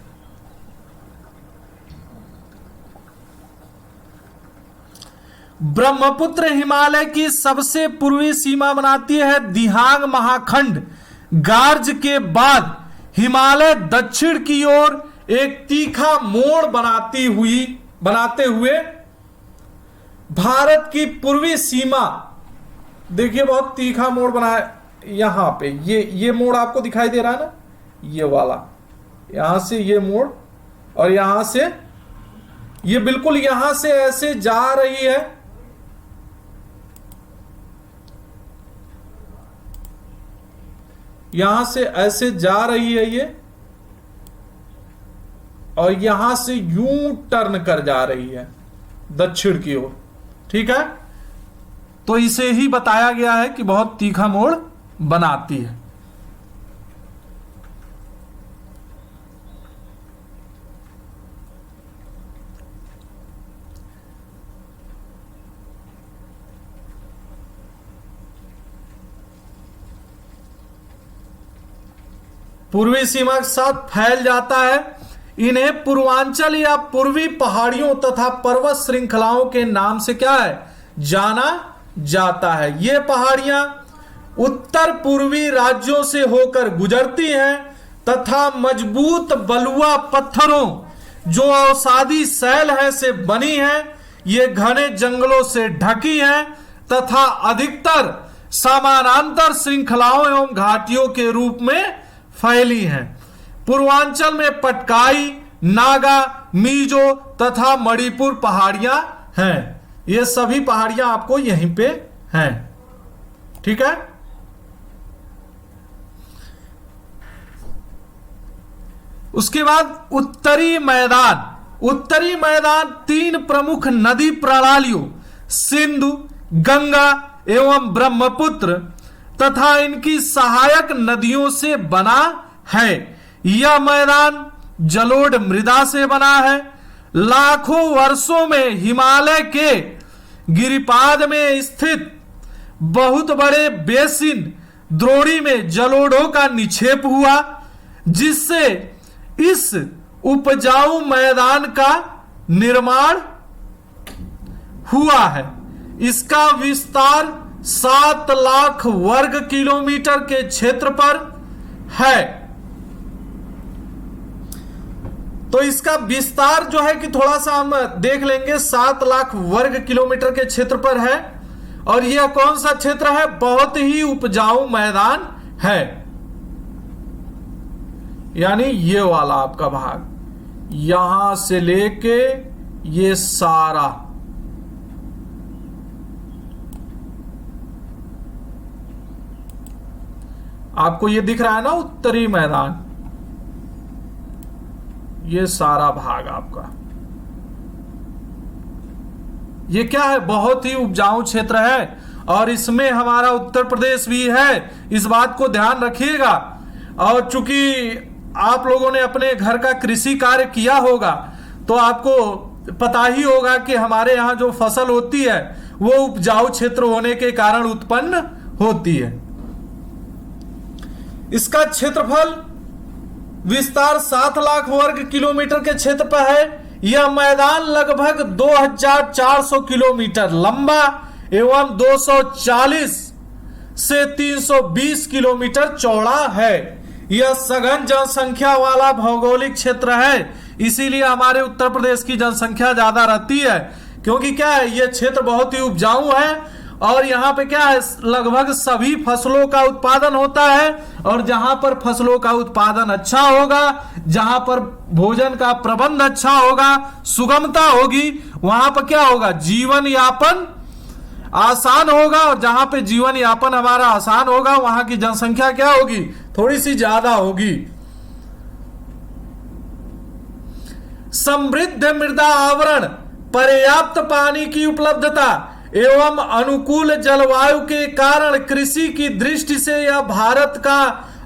ब्रह्मपुत्र हिमालय की सबसे पूर्वी सीमा बनाती है दिहांग महाखंड। गार्ज के बाद हिमालय दक्षिण की ओर एक तीखा मोड़ बनाते हुए भारत की पूर्वी सीमा, देखिए बहुत तीखा मोड़ बनाया यहां पे, ये मोड़ आपको दिखाई दे रहा है ना, ये वाला, यहां से ये मोड़ और यहां से ये बिल्कुल यहां से ऐसे जा रही है, यहां से ऐसे जा रही है ये, और यहां से यूं टर्न कर जा रही है दक्षिण की ओर। ठीक है, तो इसे ही बताया गया है कि बहुत तीखा मोड़ बनाती है। पूर्वी सीमा के साथ फैल जाता है। इन्हें पूर्वांचल या पूर्वी पहाड़ियों तथा पर्वत श्रृंखलाओं के नाम से क्या है, जाना जाता है। ये पहाड़ियां उत्तर पूर्वी राज्यों से होकर गुजरती हैं तथा मजबूत बलुआ पत्थरों जो अवसादी शैल है से बनी हैं। ये घने जंगलों से ढकी हैं तथा अधिकतर समानांतर श्रृंखलाओं एवं घाटियों के रूप में फैली हैं। पूर्वांचल में पटकाई, नागा, मिजो तथा मणिपुर पहाड़ियां हैं। ये सभी पहाड़ियां आपको यहीं पे हैं। ठीक है। उसके बाद उत्तरी मैदान। उत्तरी मैदान 3 प्रमुख नदी प्रणालियों सिंधु, गंगा एवं ब्रह्मपुत्र तथा इनकी सहायक नदियों से बना है। यह मैदान जलोढ़ मृदा से बना है। लाखों वर्षों में हिमालय के गिरिपाद में स्थित बहुत बड़े बेसिन द्रोणी में जलोढ़ों का निक्षेप हुआ, जिससे इस उपजाऊ मैदान का निर्माण हुआ है। इसका विस्तार 7 लाख वर्ग किलोमीटर के क्षेत्र पर है। तो इसका विस्तार जो है कि थोड़ा सा हम देख लेंगे, 7 लाख वर्ग किलोमीटर के क्षेत्र पर है। और यह कौन सा क्षेत्र है? बहुत ही उपजाऊ मैदान है। यानी ये वाला आपका भाग, यहां से लेके ये सारा आपको ये दिख रहा है ना, उत्तरी मैदान, ये सारा भाग आपका, ये क्या है? बहुत ही उपजाऊ क्षेत्र है। और इसमें हमारा उत्तर प्रदेश भी है, इस बात को ध्यान रखिएगा। और चूंकि आप लोगों ने अपने घर का कृषि कार्य किया होगा तो आपको पता ही होगा कि हमारे यहाँ जो फसल होती है वो उपजाऊ क्षेत्र होने के कारण उत्पन्न होती है। इसका क्षेत्रफल विस्तार 7 लाख वर्ग किलोमीटर के क्षेत्र पर है। यह मैदान लगभग 2400 किलोमीटर लंबा एवं 240 से 320 किलोमीटर चौड़ा है। यह सघन जनसंख्या वाला भौगोलिक क्षेत्र है, इसीलिए हमारे उत्तर प्रदेश की जनसंख्या ज्यादा रहती है। क्योंकि क्या है, यह क्षेत्र बहुत ही उपजाऊ है और यहाँ पे क्या है, लगभग सभी फसलों का उत्पादन होता है। और जहां पर फसलों का उत्पादन अच्छा होगा, जहां पर भोजन का प्रबंध अच्छा होगा, सुगमता होगी, वहां पर क्या होगा, जीवन यापन आसान होगा। और जहां पे जीवन यापन हमारा आसान होगा, वहां की जनसंख्या क्या होगी, थोड़ी सी ज्यादा होगी। समृद्ध मृदा आवरण, पर्याप्त पानी की उपलब्धता एवं अनुकूल जलवायु के कारण कृषि की दृष्टि से यह भारत का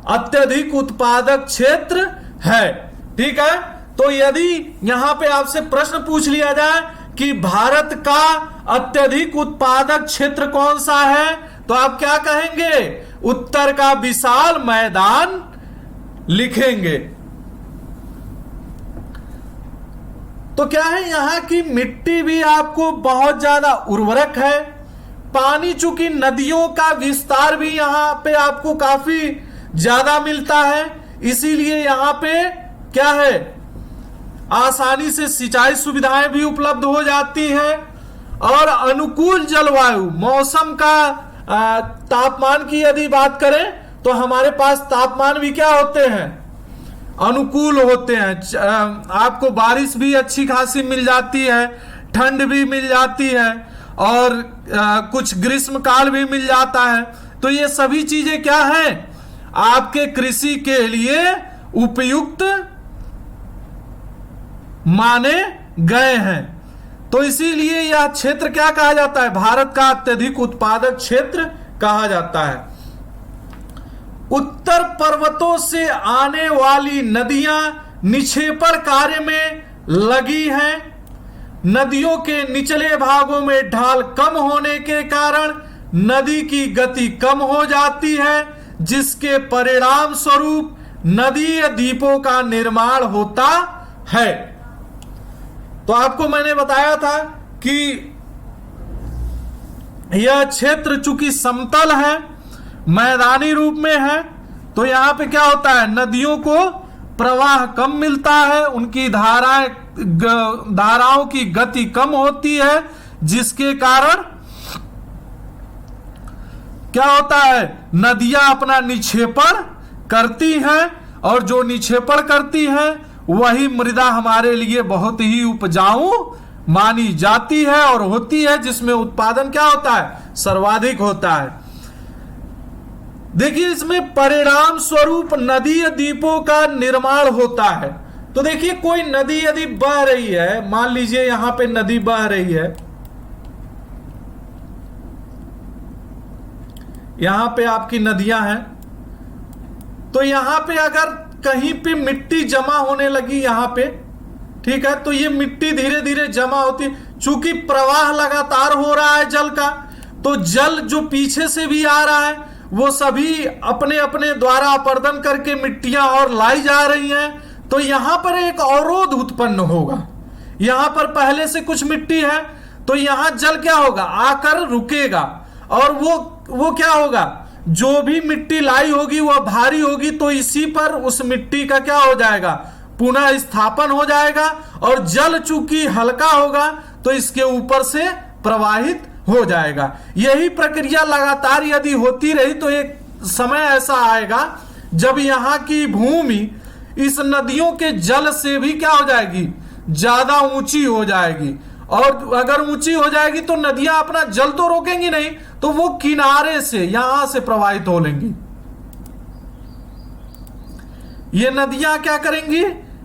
अत्यधिक उत्पादक क्षेत्र है। ठीक है। तो यदि यहां पे आपसे प्रश्न पूछ लिया जाए कि भारत का अत्यधिक उत्पादक क्षेत्र कौन सा है, तो आप क्या कहेंगे? उत्तर का विशाल मैदान लिखेंगे। तो क्या है, यहां की मिट्टी भी आपको बहुत ज्यादा उर्वरक है। पानी, चूंकि नदियों का विस्तार भी यहां पे आपको काफी ज्यादा मिलता है, इसीलिए यहां पे क्या है, आसानी से सिंचाई सुविधाएं भी उपलब्ध हो जाती है। और अनुकूल जलवायु, मौसम का तापमान की यदि बात करें तो हमारे पास तापमान भी क्या होते हैं, अनुकूल होते हैं। आपको बारिश भी अच्छी खासी मिल जाती है, ठंड भी मिल जाती है और कुछ ग्रीष्म काल भी मिल जाता है। तो ये सभी चीजें क्या हैं, आपके कृषि के लिए उपयुक्त माने गए हैं। तो इसीलिए यह क्षेत्र क्या कहा जाता है, भारत का अत्यधिक उत्पादक क्षेत्र कहा जाता है। उत्तर पर्वतों से आने वाली नदियां निक्षेपण कार्य में लगी हैं। नदियों के निचले भागों में ढाल कम होने के कारण नदी की गति कम हो जाती है, जिसके परिणाम स्वरूप नदीय द्वीपों का निर्माण होता है। तो आपको मैंने बताया था कि यह क्षेत्र चूंकि समतल है, मैदानी रूप में है, तो यहां पे क्या होता है, नदियों को प्रवाह कम मिलता है, उनकी धाराओं की गति कम होती है, जिसके कारण क्या होता है, नदियां अपना निक्षेपण करती हैं, और जो निक्षेपण करती हैं वही मृदा हमारे लिए बहुत ही उपजाऊ मानी जाती है और होती है, जिसमें उत्पादन क्या होता है, सर्वाधिक होता है। देखिए इसमें परिणाम स्वरूप नदी द्वीपों का निर्माण होता है। तो देखिए कोई नदी यदि बह रही है, मान लीजिए यहां पे नदी बह रही है, यहां पे आपकी नदियां हैं, तो यहां पे अगर कहीं पे मिट्टी जमा होने लगी यहां पे, ठीक है, तो ये मिट्टी धीरे धीरे जमा होती है, चूंकि प्रवाह लगातार हो रहा है जल का, तो जल जो पीछे से भी आ रहा है वो सभी अपने अपने द्वारा अपर्दन करके मिट्टियां और लाई जा रही हैं, तो यहां पर एक अवरोध उत्पन्न होगा। यहां पर पहले से कुछ मिट्टी है, तो यहां जल क्या होगा, आकर रुकेगा, और वो क्या होगा, जो भी मिट्टी लाई होगी वह भारी होगी, तो इसी पर उस मिट्टी का क्या हो जाएगा, पुनः स्थापन हो जाएगा, और जल चूंकि हल्का होगा तो इसके ऊपर से प्रवाहित हो जाएगा। यही प्रक्रिया लगातार यदि होती रही तो एक समय ऐसा आएगा जब यहां की भूमि इस नदियों के जल से भी क्या हो जाएगी, ज्यादा ऊंची हो जाएगी, और अगर ऊंची हो जाएगी तो नदियां अपना जल तो रोकेंगी नहीं, तो वो किनारे से यहां से प्रवाहित हो लेंगी। ये नदियां क्या करेंगी,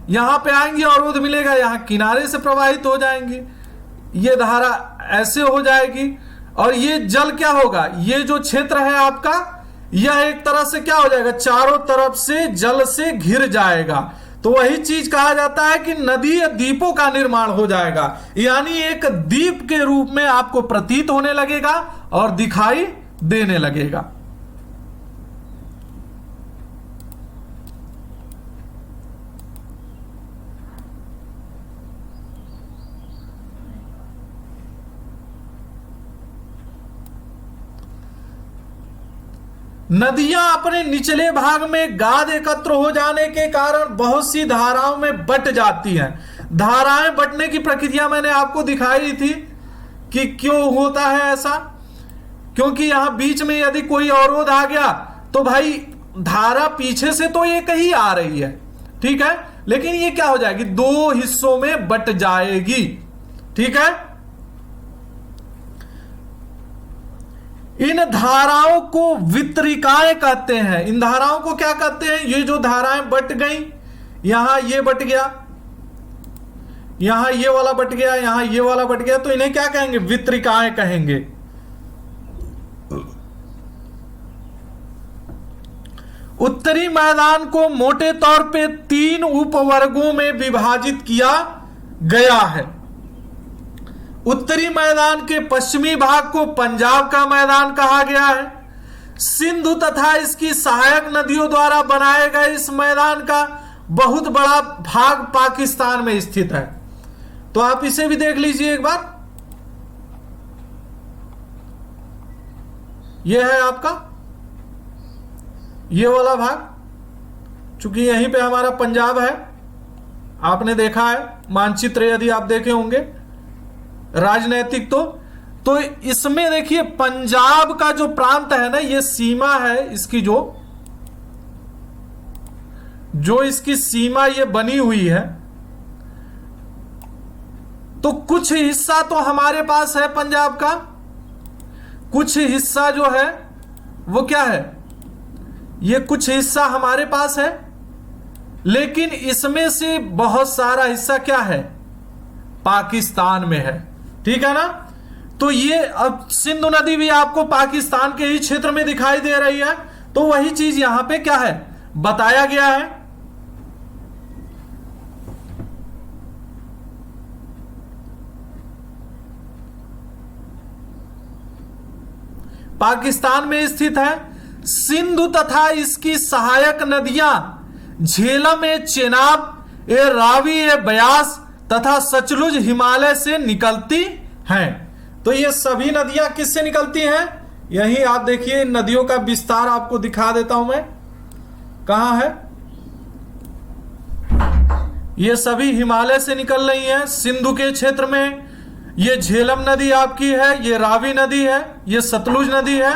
यहां पे आएंगी, अवरोध मिलेगा, यहां किनारे से प्रवाहित हो जाएंगी, ये धारा ऐसे हो जाएगी, और ये जल क्या होगा, ये जो क्षेत्र है आपका, यह एक तरह से क्या हो जाएगा, चारों तरफ से जल से घिर जाएगा। तो वही चीज कहा जाता है कि नदी द्वीपों का निर्माण हो जाएगा, यानी एक द्वीप के रूप में आपको प्रतीत होने लगेगा और दिखाई देने लगेगा। नदियां अपने निचले भाग में गाद एकत्र हो जाने के कारण बहुत सी धाराओं में बट जाती हैं। धाराएं बटने की प्रक्रिया मैंने आपको दिखाई थी कि क्यों होता है ऐसा, क्योंकि यहां बीच में यदि कोई अवरोध आ गया तो भाई धारा पीछे से तो एक ही आ रही है, ठीक है, लेकिन ये क्या हो जाएगी, दो हिस्सों में बट जाएगी, ठीक है। इन धाराओं को वितरिकाएं कहते हैं। इन धाराओं को क्या कहते हैं, ये जो धाराएं बट गई, यहां ये बट गया, यहां ये वाला बट गया, यहां ये वाला बट गया, तो इन्हें क्या कहेंगे, वितरिकाएं कहेंगे। उत्तरी मैदान को मोटे तौर पे 3 उपवर्गों में विभाजित किया गया है। उत्तरी मैदान के पश्चिमी भाग को पंजाब का मैदान कहा गया है। सिंधु तथा इसकी सहायक नदियों द्वारा बनाए गए इस मैदान का बहुत बड़ा भाग पाकिस्तान में स्थित है। तो आप इसे भी देख लीजिए एक बार, यह है आपका ये वाला भाग, चूंकि यहीं पे हमारा पंजाब है, आपने देखा है मानचित्र यदि आप देखे होंगे राजनैतिक, तो इसमें देखिए पंजाब का जो प्रांत है ना, ये सीमा है इसकी, जो इसकी सीमा ये बनी हुई है, तो कुछ हिस्सा तो हमारे पास है पंजाब का, कुछ हिस्सा जो है वो क्या है, ये कुछ हिस्सा हमारे पास है, लेकिन इसमें से बहुत सारा हिस्सा क्या है, पाकिस्तान में है, ठीक है ना। तो ये अब सिंधु नदी भी आपको पाकिस्तान के ही क्षेत्र में दिखाई दे रही है, तो वही चीज यहां पे क्या है, बताया गया है। पाकिस्तान में स्थित है। सिंधु तथा इसकी सहायक नदियां झेलम ए चेनाब ए रावी ए ब्यास तथा सतलुज हिमालय से निकलती हैं। तो ये सभी नदियां किससे निकलती हैं, यही आप देखिए नदियों का विस्तार आपको दिखा देता हूं मैं, कहां है, ये सभी हिमालय से निकल रही हैं। सिंधु के क्षेत्र में ये झेलम नदी आपकी है, ये रावी नदी है, ये सतलुज नदी है,